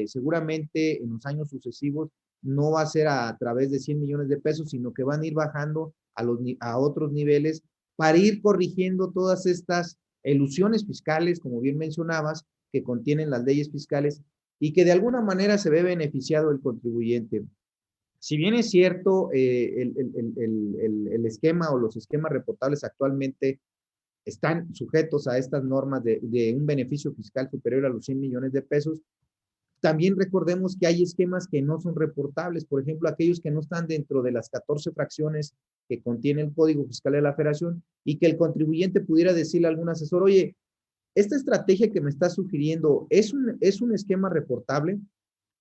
seguramente en los años sucesivos. No va a ser a través de 100 millones de pesos, sino que van a ir bajando a otros niveles para ir corrigiendo todas estas elusiones fiscales, como bien mencionabas, que contienen las leyes fiscales y que de alguna manera se ve beneficiado el contribuyente. Si bien es cierto, el esquema o los esquemas reportables actualmente están sujetos a estas normas de un beneficio fiscal superior a los 100 millones de pesos, también recordemos que hay esquemas que no son reportables, por ejemplo, aquellos que no están dentro de las 14 fracciones que contiene el Código Fiscal de la Federación y que el contribuyente pudiera decirle a algún asesor, oye, esta estrategia que me está sugiriendo es un esquema reportable,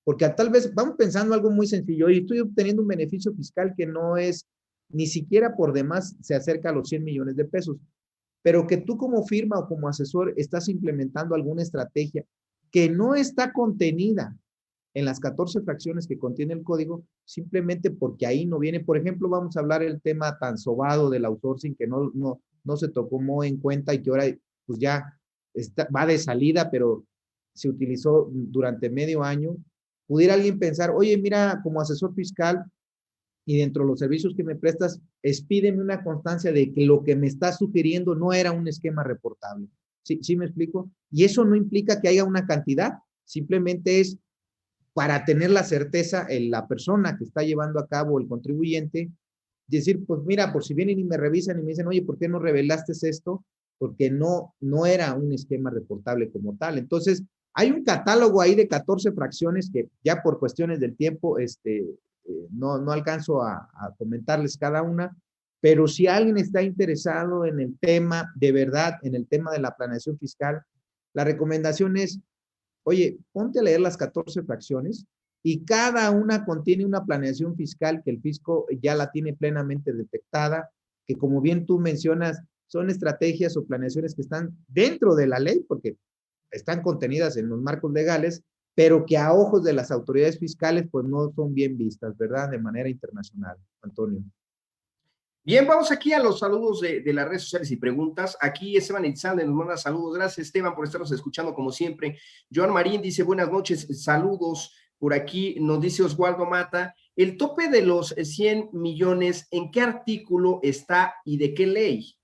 porque tal vez vamos pensando algo muy sencillo y estoy obteniendo un beneficio fiscal que no es ni siquiera por demás se acerca a los 100 millones de pesos, pero que tú como firma o como asesor estás implementando alguna estrategia que no está contenida en las 14 fracciones que contiene el código, simplemente porque ahí no viene. Por ejemplo, vamos a hablar el tema tan sobado del outsourcing que no se tomó en cuenta y que ahora pues ya va de salida, pero se utilizó durante medio año. Pudiera alguien pensar, oye, mira, como asesor fiscal y dentro de los servicios que me prestas, expídeme una constancia de que lo que me estás sugiriendo no era un esquema reportable. ¿Sí me explico? Y eso no implica que haya una cantidad, simplemente es para tener la certeza en la persona que está llevando a cabo el contribuyente, decir, pues mira, por si vienen y me revisan y me dicen, oye, ¿por qué no revelaste esto? Porque no era un esquema reportable como tal. Entonces, hay un catálogo ahí de 14 fracciones que ya por cuestiones del tiempo no alcanzo a comentarles cada una, pero si alguien está interesado en el tema, de verdad, en el tema de la planeación fiscal, la recomendación es, oye, ponte a leer las 14 fracciones y cada una contiene una planeación fiscal que el fisco ya la tiene plenamente detectada, que como bien tú mencionas, son estrategias o planeaciones que están dentro de la ley, porque están contenidas en los marcos legales, pero que a ojos de las autoridades fiscales, pues no son bien vistas, ¿verdad? De manera internacional, Antonio. Bien, vamos aquí a los saludos de las redes sociales y preguntas. Aquí Esteban Itzalde nos manda saludos. Gracias, Esteban, por estarnos escuchando como siempre. Joan Marín dice, buenas noches, saludos. Por aquí nos dice Oswaldo Mata, el tope de los 100 millones, ¿en qué artículo está y de qué ley?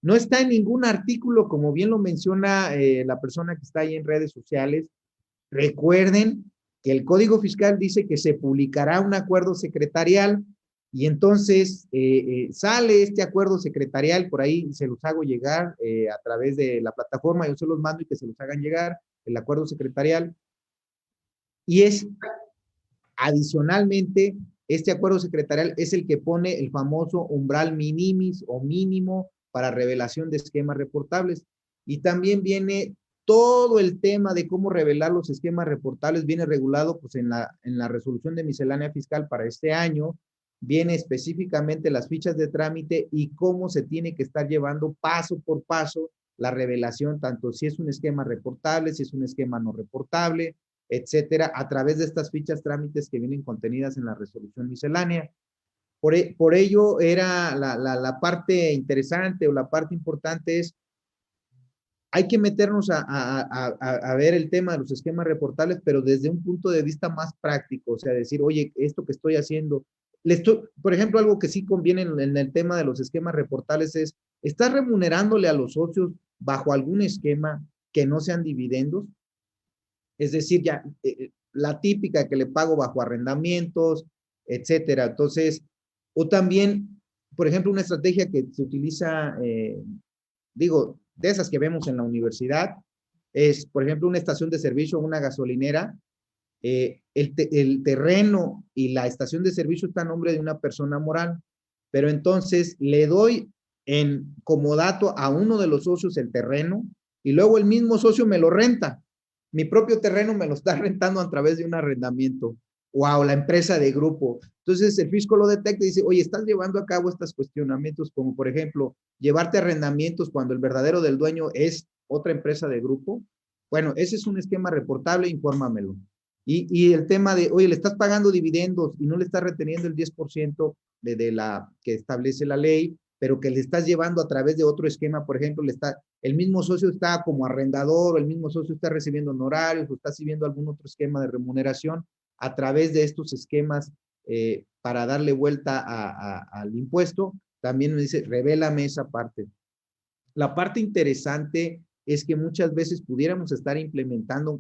No está en ningún artículo, como bien lo menciona la persona que está ahí en redes sociales. Recuerden que el Código Fiscal dice que se publicará un acuerdo secretarial y entonces sale este acuerdo secretarial, por ahí se los hago llegar a través de la plataforma, yo se los mando y que se los hagan llegar, el acuerdo secretarial. Y es adicionalmente, este acuerdo secretarial es el que pone el famoso umbral minimis o mínimo para revelación de esquemas reportables. Y también viene todo el tema de cómo revelar los esquemas reportables, viene regulado pues, en la resolución de miscelánea fiscal para este año, viene específicamente las fichas de trámite y cómo se tiene que estar llevando paso por paso la revelación, tanto si es un esquema reportable, si es un esquema no reportable, etcétera, a través de estas fichas trámites que vienen contenidas en la resolución miscelánea. Por ello, era la parte interesante o la parte importante es, hay que meternos a ver el tema de los esquemas reportables, pero desde un punto de vista más práctico, o sea, decir, oye, esto que estoy haciendo, por ejemplo, algo que sí conviene en el tema de los esquemas reportables es, ¿estás remunerándole a los socios bajo algún esquema que no sean dividendos? Es decir, ya la típica que le pago bajo arrendamientos, etcétera. Entonces, o también, por ejemplo, una estrategia que se utiliza, digo, de esas que vemos en la universidad, es, por ejemplo, una estación de servicio, una gasolinera, el terreno y la estación de servicio está a nombre de una persona moral, pero entonces le doy en comodato a uno de los socios el terreno y luego el mismo socio me lo renta. Mi propio terreno me lo está rentando a través de un arrendamiento o a la empresa de grupo. Entonces el fisco lo detecta y dice, oye, estás llevando a cabo estos cuestionamientos como por ejemplo, llevarte arrendamientos cuando el verdadero del dueño es otra empresa de grupo. Bueno, ese es un esquema reportable, infórmamelo. Y el tema de, oye, le estás pagando dividendos y no le estás reteniendo el 10% de la que establece la ley, pero que le estás llevando a través de otro esquema, por ejemplo, el mismo socio está como arrendador, o el mismo socio está recibiendo honorarios, o está recibiendo algún otro esquema de remuneración a través de estos esquemas para darle vuelta al impuesto, también me dice, revélame esa parte. La parte interesante es que muchas veces pudiéramos estar implementando,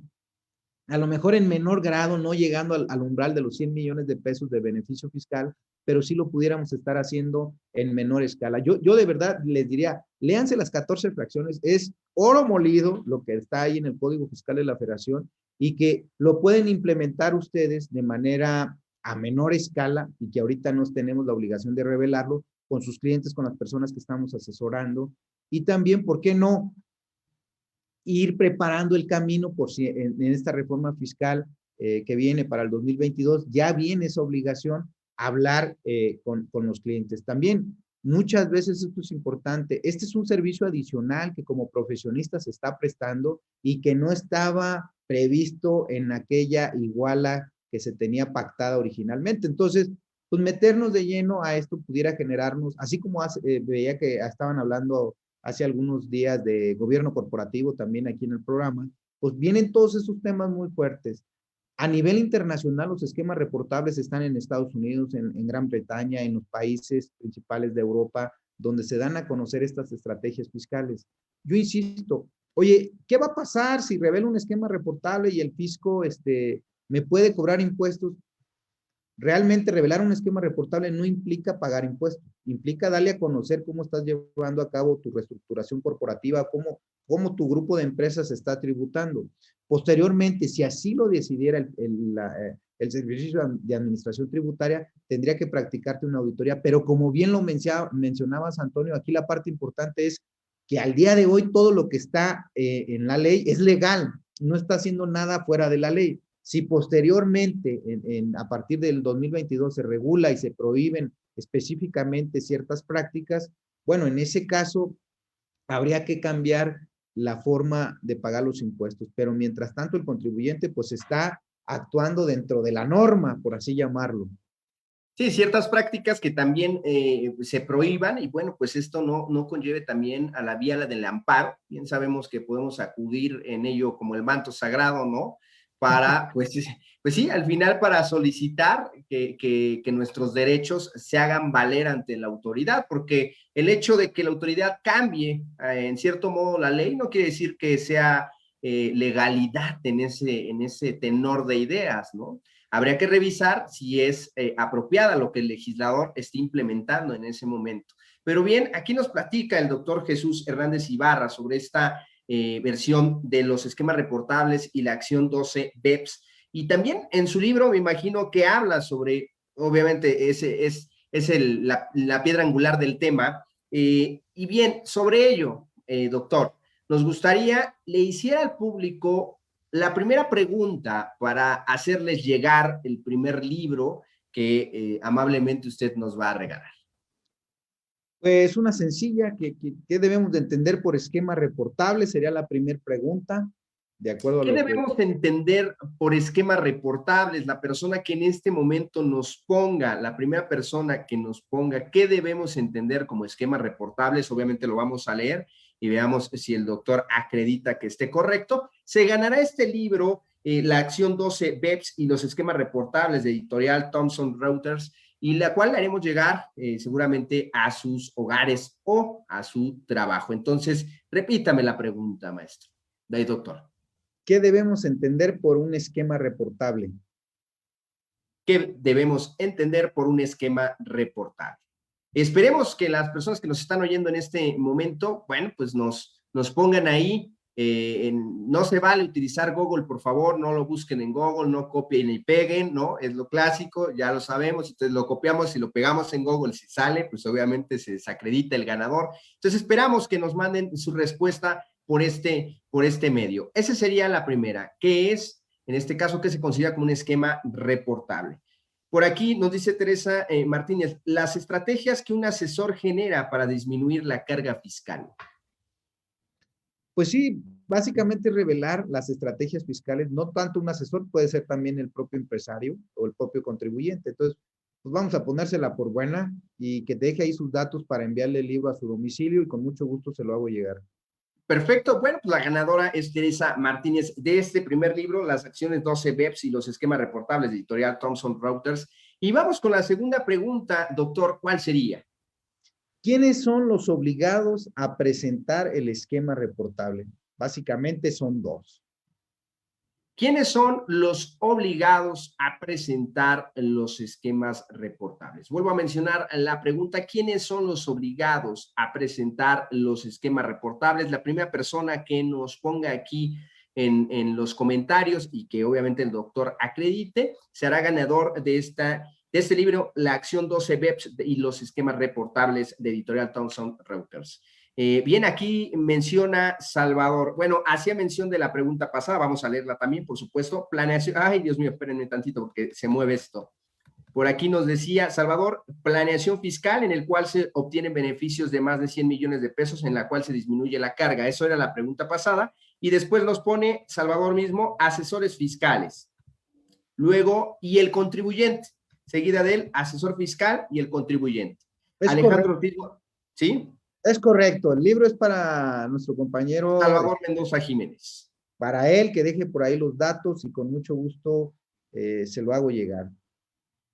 a lo mejor en menor grado, no llegando al umbral de los 100 millones de pesos de beneficio fiscal, pero sí lo pudiéramos estar haciendo en menor escala. Yo de verdad les diría, léanse las 14 fracciones, es oro molido lo que está ahí en el Código Fiscal de la Federación y que lo pueden implementar ustedes de manera a menor escala y que ahorita no tenemos la obligación de revelarlo con sus clientes, con las personas que estamos asesorando y también, ¿por qué no? Ir preparando el camino por si en esta reforma fiscal que viene para el 2022, ya viene esa obligación hablar con los clientes. También, muchas veces esto es importante, este es un servicio adicional que como profesionista se está prestando y que no estaba previsto en aquella iguala que se tenía pactada originalmente. Entonces, pues meternos de lleno a esto pudiera generarnos, así como veía que estaban hablando hace algunos días de gobierno corporativo también aquí en el programa, pues vienen todos esos temas muy fuertes. A nivel internacional, los esquemas reportables están en Estados Unidos, en Gran Bretaña, en los países principales de Europa, donde se dan a conocer estas estrategias fiscales. Yo insisto, oye, ¿qué va a pasar si revelo un esquema reportable y el fisco me puede cobrar impuestos? Realmente revelar un esquema reportable no implica pagar impuestos, implica darle a conocer cómo estás llevando a cabo tu reestructuración corporativa, cómo tu grupo de empresas se está tributando. Posteriormente, si así lo decidiera el Servicio de Administración Tributaria, tendría que practicarte una auditoría, pero como bien lo mencionabas, Antonio, aquí la parte importante es que al día de hoy todo lo que está en la ley es legal, no está haciendo nada fuera de la ley. Si posteriormente, a partir del 2022, se regula y se prohíben específicamente ciertas prácticas, bueno, en ese caso habría que cambiar la forma de pagar los impuestos, pero mientras tanto el contribuyente pues está actuando dentro de la norma, por así llamarlo. Sí, ciertas prácticas que también se prohíban y bueno, pues esto no conlleve también a la vía del amparo. Bien sabemos que podemos acudir en ello como el manto sagrado, ¿no? para, pues sí, al final para solicitar que nuestros derechos se hagan valer ante la autoridad, porque el hecho de que la autoridad cambie en cierto modo la ley no quiere decir que sea legalidad en ese tenor de ideas, ¿no? Habría que revisar si es apropiada lo que el legislador esté implementando en ese momento. Pero bien, aquí nos platica el doctor Jesús Hernández Ibarra sobre esta versión de los esquemas reportables y la acción 12 BEPS. Y también en su libro me imagino que habla sobre, obviamente, ese es la piedra angular del tema. Y bien, sobre ello, doctor, nos gustaría le hiciera al público la primera pregunta para hacerles llegar el primer libro que amablemente usted nos va a regalar. Pues una sencilla, ¿qué debemos de entender por esquema reportable? Sería la primera pregunta, de acuerdo a ¿Qué lo que... debemos entender por esquemas reportables? La persona que en este momento nos ponga, la primera persona que nos ponga, ¿qué debemos entender como esquemas reportables? Obviamente lo vamos a leer y veamos si el doctor acredita que esté correcto. Se ganará este libro, La Acción 12 BEPS y los esquemas reportables de editorial Thomson Reuters, y la cual haremos llegar seguramente a sus hogares o a su trabajo. Entonces, repítame la pregunta, maestro, doctor. ¿Qué debemos entender por un esquema reportable? ¿Qué debemos entender por un esquema reportable? Esperemos que las personas que nos están oyendo en este momento, bueno, pues nos pongan ahí. No se vale utilizar Google, por favor, no lo busquen en Google, no copien y peguen, ¿no? Es lo clásico, ya lo sabemos, entonces lo copiamos y lo pegamos en Google, si sale, pues obviamente se desacredita el ganador. Entonces esperamos que nos manden su respuesta por este medio. Esa sería la primera, que es, en este caso, que se considera como un esquema reportable. Por aquí nos dice Teresa Martínez, las estrategias que un asesor genera para disminuir la carga fiscal. Pues sí, básicamente revelar las estrategias fiscales, no tanto un asesor, puede ser también el propio empresario o el propio contribuyente. Entonces, pues vamos a ponérsela por buena y que deje ahí sus datos para enviarle el libro a su domicilio y con mucho gusto se lo hago llegar. Perfecto, bueno, pues la ganadora es Teresa Martínez de este primer libro, Las Acciones 12 BEPS y los esquemas reportables de editorial Thomson Reuters. Y vamos con la segunda pregunta, doctor, ¿cuál sería? ¿Quiénes son los obligados a presentar el esquema reportable? Básicamente son dos. ¿Quiénes son los obligados a presentar los esquemas reportables? Vuelvo a mencionar la pregunta, ¿quiénes son los obligados a presentar los esquemas reportables? La primera persona que nos ponga aquí en los comentarios y que obviamente el doctor acredite, será ganador de este libro, La Acción 12 BEPS y los esquemas reportables de editorial Thomson Reuters. Bien, aquí menciona Salvador, bueno, hacía mención de la pregunta pasada, vamos a leerla también, por supuesto, planeación, ay, Dios mío, espérenme tantito porque se mueve esto. Por aquí nos decía Salvador, planeación fiscal en el cual se obtienen beneficios de más de 100 millones de pesos, en la cual se disminuye la carga. Eso era la pregunta pasada. Y después nos pone Salvador mismo, asesores fiscales. Luego, y el contribuyente. Seguida de él, asesor fiscal y el contribuyente. Alejandro Ortiz, ¿sí? Es correcto, el libro es para nuestro compañero Salvador Mendoza Jiménez. Para él, que deje por ahí los datos y con mucho gusto se lo hago llegar.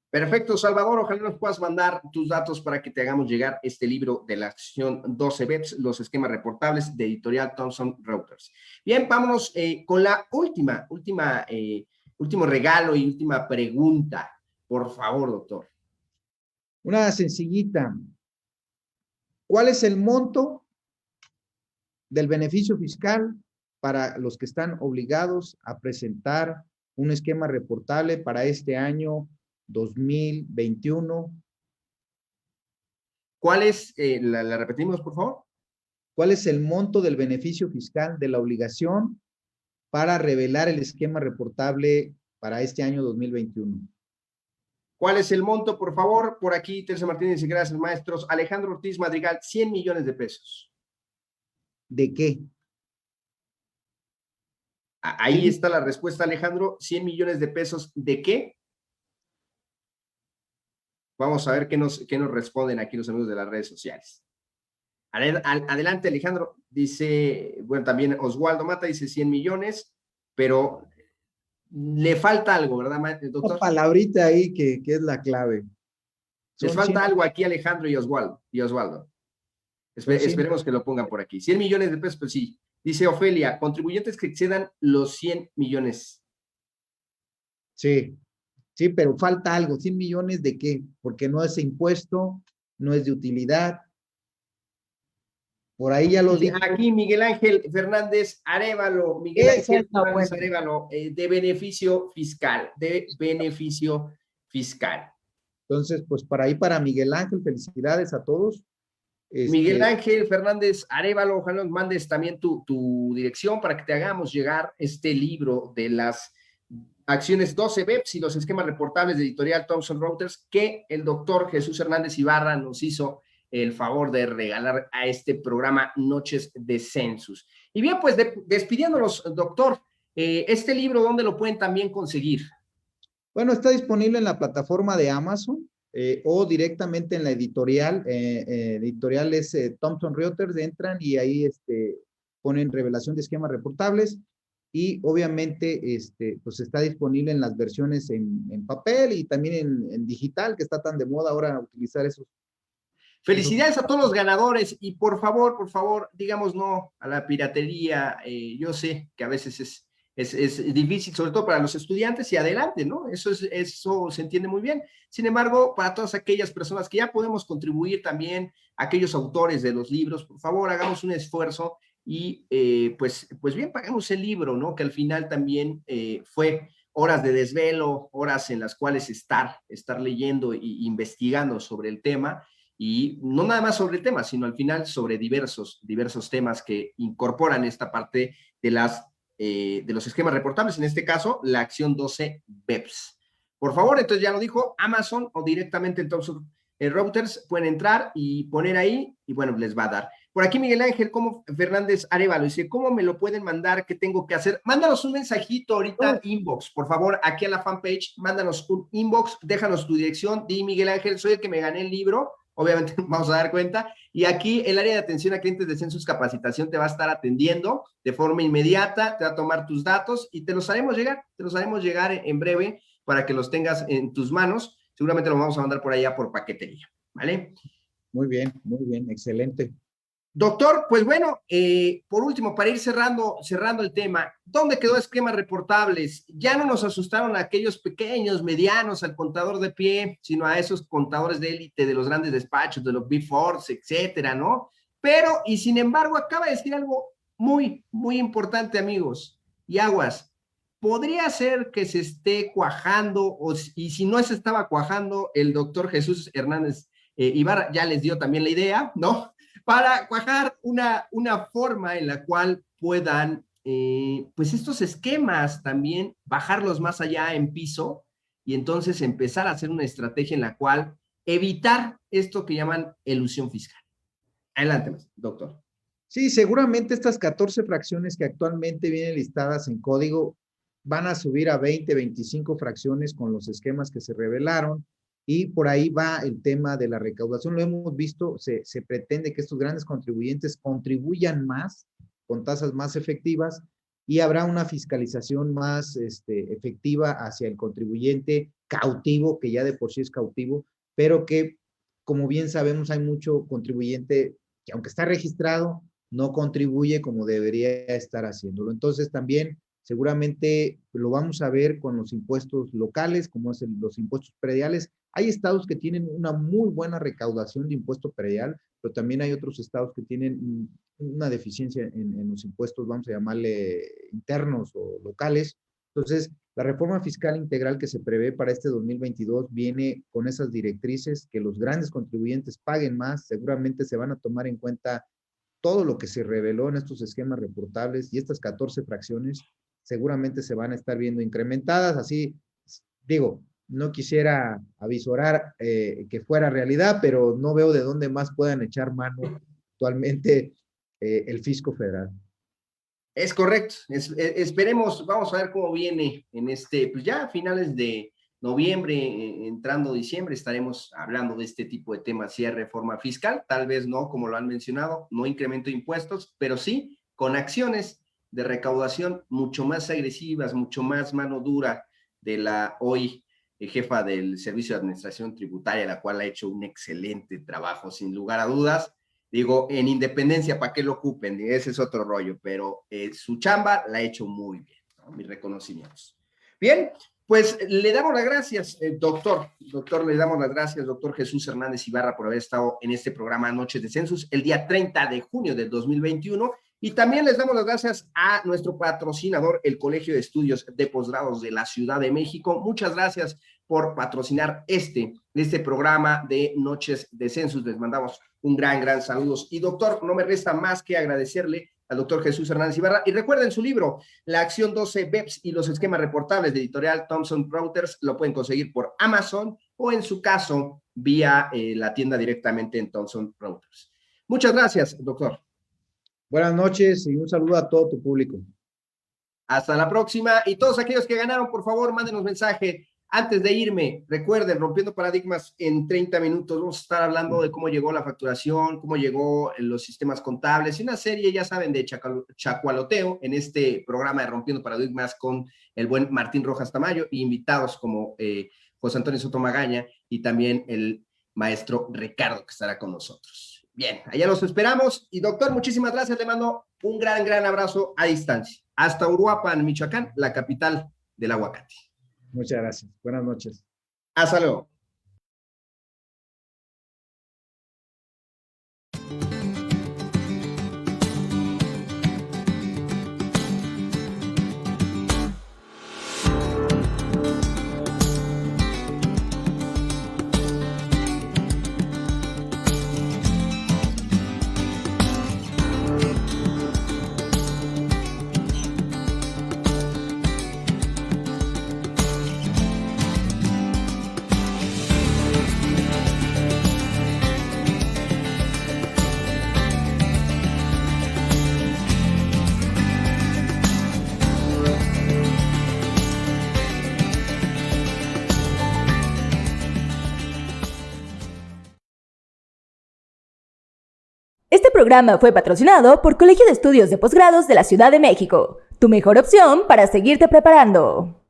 Perfecto, Salvador, ojalá nos puedas mandar tus datos para que te hagamos llegar este libro de la acción 12 BEPS, los esquemas reportables de editorial Thomson Reuters. Bien, vámonos con la último regalo y última pregunta. Por favor, doctor. Una sencillita. ¿Cuál es el monto del beneficio fiscal para los que están obligados a presentar un esquema reportable para este año 2021? ¿Cuál es, la repetimos, por favor? ¿Cuál es el monto del beneficio fiscal de la obligación para revelar el esquema reportable para este año 2021? ¿Cuál es el monto, por favor? Por aquí, Teresa Martínez y gracias, maestros. Alejandro Ortiz Madrigal, 100 millones de pesos. ¿De qué? Ahí sí. Está la respuesta, Alejandro. 100 millones de pesos. ¿De qué? Vamos a ver qué nos responden aquí los amigos de las redes sociales. Adelante, Alejandro. Dice, bueno, también Oswaldo Mata dice 100 millones, pero le falta algo, ¿verdad, doctor? Una palabrita ahí que es la clave. Les falta algo aquí Alejandro y Osvaldo. Esperemos que lo pongan por aquí. 100 millones de pesos, pues sí. Dice Ofelia, contribuyentes que excedan los 100 millones. Sí, sí, pero falta algo. ¿100 millones de qué? Porque no es impuesto, no es de utilidad. Por ahí ya lo dijo. Aquí Miguel Ángel Fernández Arévalo, de beneficio fiscal, Entonces, pues para ahí, para Miguel Ángel, felicidades a todos. Miguel Ángel Fernández Arévalo, ojalá nos mandes también tu dirección para que te hagamos llegar este libro de las acciones 12 BEPS y los esquemas reportables de editorial Thomson Reuters que el doctor Jesús Hernández Ibarra nos hizo el favor de regalar a este programa Noches de Census. Y bien, pues despidiéndonos, doctor, este libro, ¿dónde lo pueden también conseguir? Bueno, está disponible en la plataforma de Amazon o directamente en la editorial. Editorial es Thomson Reuters, entran y ahí ponen revelación de esquemas reportables y obviamente pues está disponible en las versiones en papel y también en digital, que está tan de moda ahora utilizar esos. Felicidades a todos los ganadores y por favor, digamos no a la piratería. Yo sé que a veces es difícil, sobre todo para los estudiantes y adelante, ¿no? Eso se entiende muy bien. Sin embargo, para todas aquellas personas que ya podemos contribuir también, aquellos autores de los libros, por favor, hagamos un esfuerzo y pues bien, pagamos el libro, ¿no? Que al final también fue horas de desvelo, horas en las cuales estar leyendo e investigando sobre el tema. Y no nada más sobre el tema, sino al final sobre diversos temas que incorporan esta parte de los esquemas reportables, en este caso, la acción 12 BEPS. Por favor, entonces ya lo dijo, Amazon o directamente en Thomson Reuters, pueden entrar y poner ahí, y bueno, les va a dar. Por aquí Miguel Ángel Fernández Arévalo dice, ¿cómo me lo pueden mandar? ¿Qué tengo que hacer? Mándanos un mensajito ahorita, inbox, por favor, aquí a la fanpage, mándanos un inbox, déjanos tu dirección, di Miguel Ángel, soy el que me gané el libro, obviamente vamos a dar cuenta, y aquí el área de atención a clientes de Census Capacitación te va a estar atendiendo de forma inmediata, te va a tomar tus datos y te los haremos llegar en breve para que los tengas en tus manos, seguramente lo vamos a mandar por allá por paquetería, ¿vale? Muy bien, excelente. Doctor, pues bueno, por último, para ir cerrando el tema, ¿dónde quedó esquemas reportables? Ya no nos asustaron a aquellos pequeños, medianos, al contador de pie, sino a esos contadores de élite de los grandes despachos, de los Big Four, etcétera, ¿no? Pero, y sin embargo, acaba de decir algo muy, muy importante, amigos, y aguas. Podría ser que se esté cuajando, y si no se estaba cuajando, el doctor Jesús Hernández Ibarra ya les dio también la idea, ¿no? Para cuajar una forma en la cual puedan, pues estos esquemas también bajarlos más allá en piso y entonces empezar a hacer una estrategia en la cual evitar esto que llaman elusión fiscal. Adelante, doctor. Sí, seguramente estas 14 fracciones que actualmente vienen listadas en código van a subir a 20, 25 fracciones con los esquemas que se revelaron. Y por ahí va el tema de la recaudación. Lo hemos visto, se pretende que estos grandes contribuyentes contribuyan más, con tasas más efectivas, y habrá una fiscalización más efectiva hacia el contribuyente cautivo, que ya de por sí es cautivo, pero que, como bien sabemos, hay mucho contribuyente que, aunque está registrado, no contribuye como debería estar haciéndolo. Entonces, también seguramente lo vamos a ver con los impuestos locales, como es los impuestos prediales. Hay estados que tienen una muy buena recaudación de impuesto predial, pero también hay otros estados que tienen una deficiencia en los impuestos, vamos a llamarle internos o locales. Entonces, la reforma fiscal integral que se prevé para este 2022 viene con esas directrices, que los grandes contribuyentes paguen más, seguramente se van a tomar en cuenta todo lo que se reveló en estos esquemas reportables y estas 14 fracciones seguramente se van a estar viendo incrementadas. Así, digo, no quisiera avisorar que fuera realidad, pero no veo de dónde más puedan echar mano actualmente el fisco federal. Es correcto. Esperemos, vamos a ver cómo viene en pues ya a finales de noviembre, entrando diciembre, estaremos hablando de este tipo de temas, si hay reforma fiscal, tal vez no, como lo han mencionado, no incremento de impuestos, pero sí con acciones de recaudación mucho más agresivas, mucho más mano dura de la hoy jefa del Servicio de Administración Tributaria, la cual ha hecho un excelente trabajo, sin lugar a dudas. Digo, en independencia, ¿para qué lo ocupen? Ese es otro rollo, pero su chamba la ha hecho muy bien, ¿no? Mis reconocimientos. Bien, pues le damos las gracias, doctor, le damos las gracias, doctor Jesús Hernández Ibarra, por haber estado en este programa Noches de Census el día 30 de junio del 2021. Y también les damos las gracias a nuestro patrocinador, el Colegio de Estudios de Posgrados de la Ciudad de México. Muchas gracias por patrocinar este programa de Noches de Census. Les mandamos un gran saludos. Y doctor, no me resta más que agradecerle al doctor Jesús Hernández Ibarra. Y recuerden su libro, La Acción 12, BEPS y los esquemas reportables, de editorial Thomson Reuters. Lo pueden conseguir por Amazon o, en su caso, vía la tienda directamente en Thomson Reuters. Muchas gracias, doctor. Buenas noches y un saludo a todo tu público. Hasta la próxima. Y todos aquellos que ganaron, por favor, mándenos mensaje. Antes de irme, recuerden, Rompiendo Paradigmas en 30 minutos, vamos a estar hablando de cómo llegó la facturación, cómo llegó los sistemas contables y una serie, ya saben, de chacualoteo en este programa de Rompiendo Paradigmas con el buen Martín Rojas Tamayo y invitados como José Antonio Sotomagaña y también el maestro Ricardo, que estará con nosotros. Bien, allá los esperamos. Y doctor, muchísimas gracias. Le mando un gran abrazo a distancia. Hasta Uruapan, Michoacán, la capital del aguacate. Muchas gracias. Buenas noches. Hasta luego. Este programa fue patrocinado por Colegio de Estudios de Posgrados de la Ciudad de México, tu mejor opción para seguirte preparando.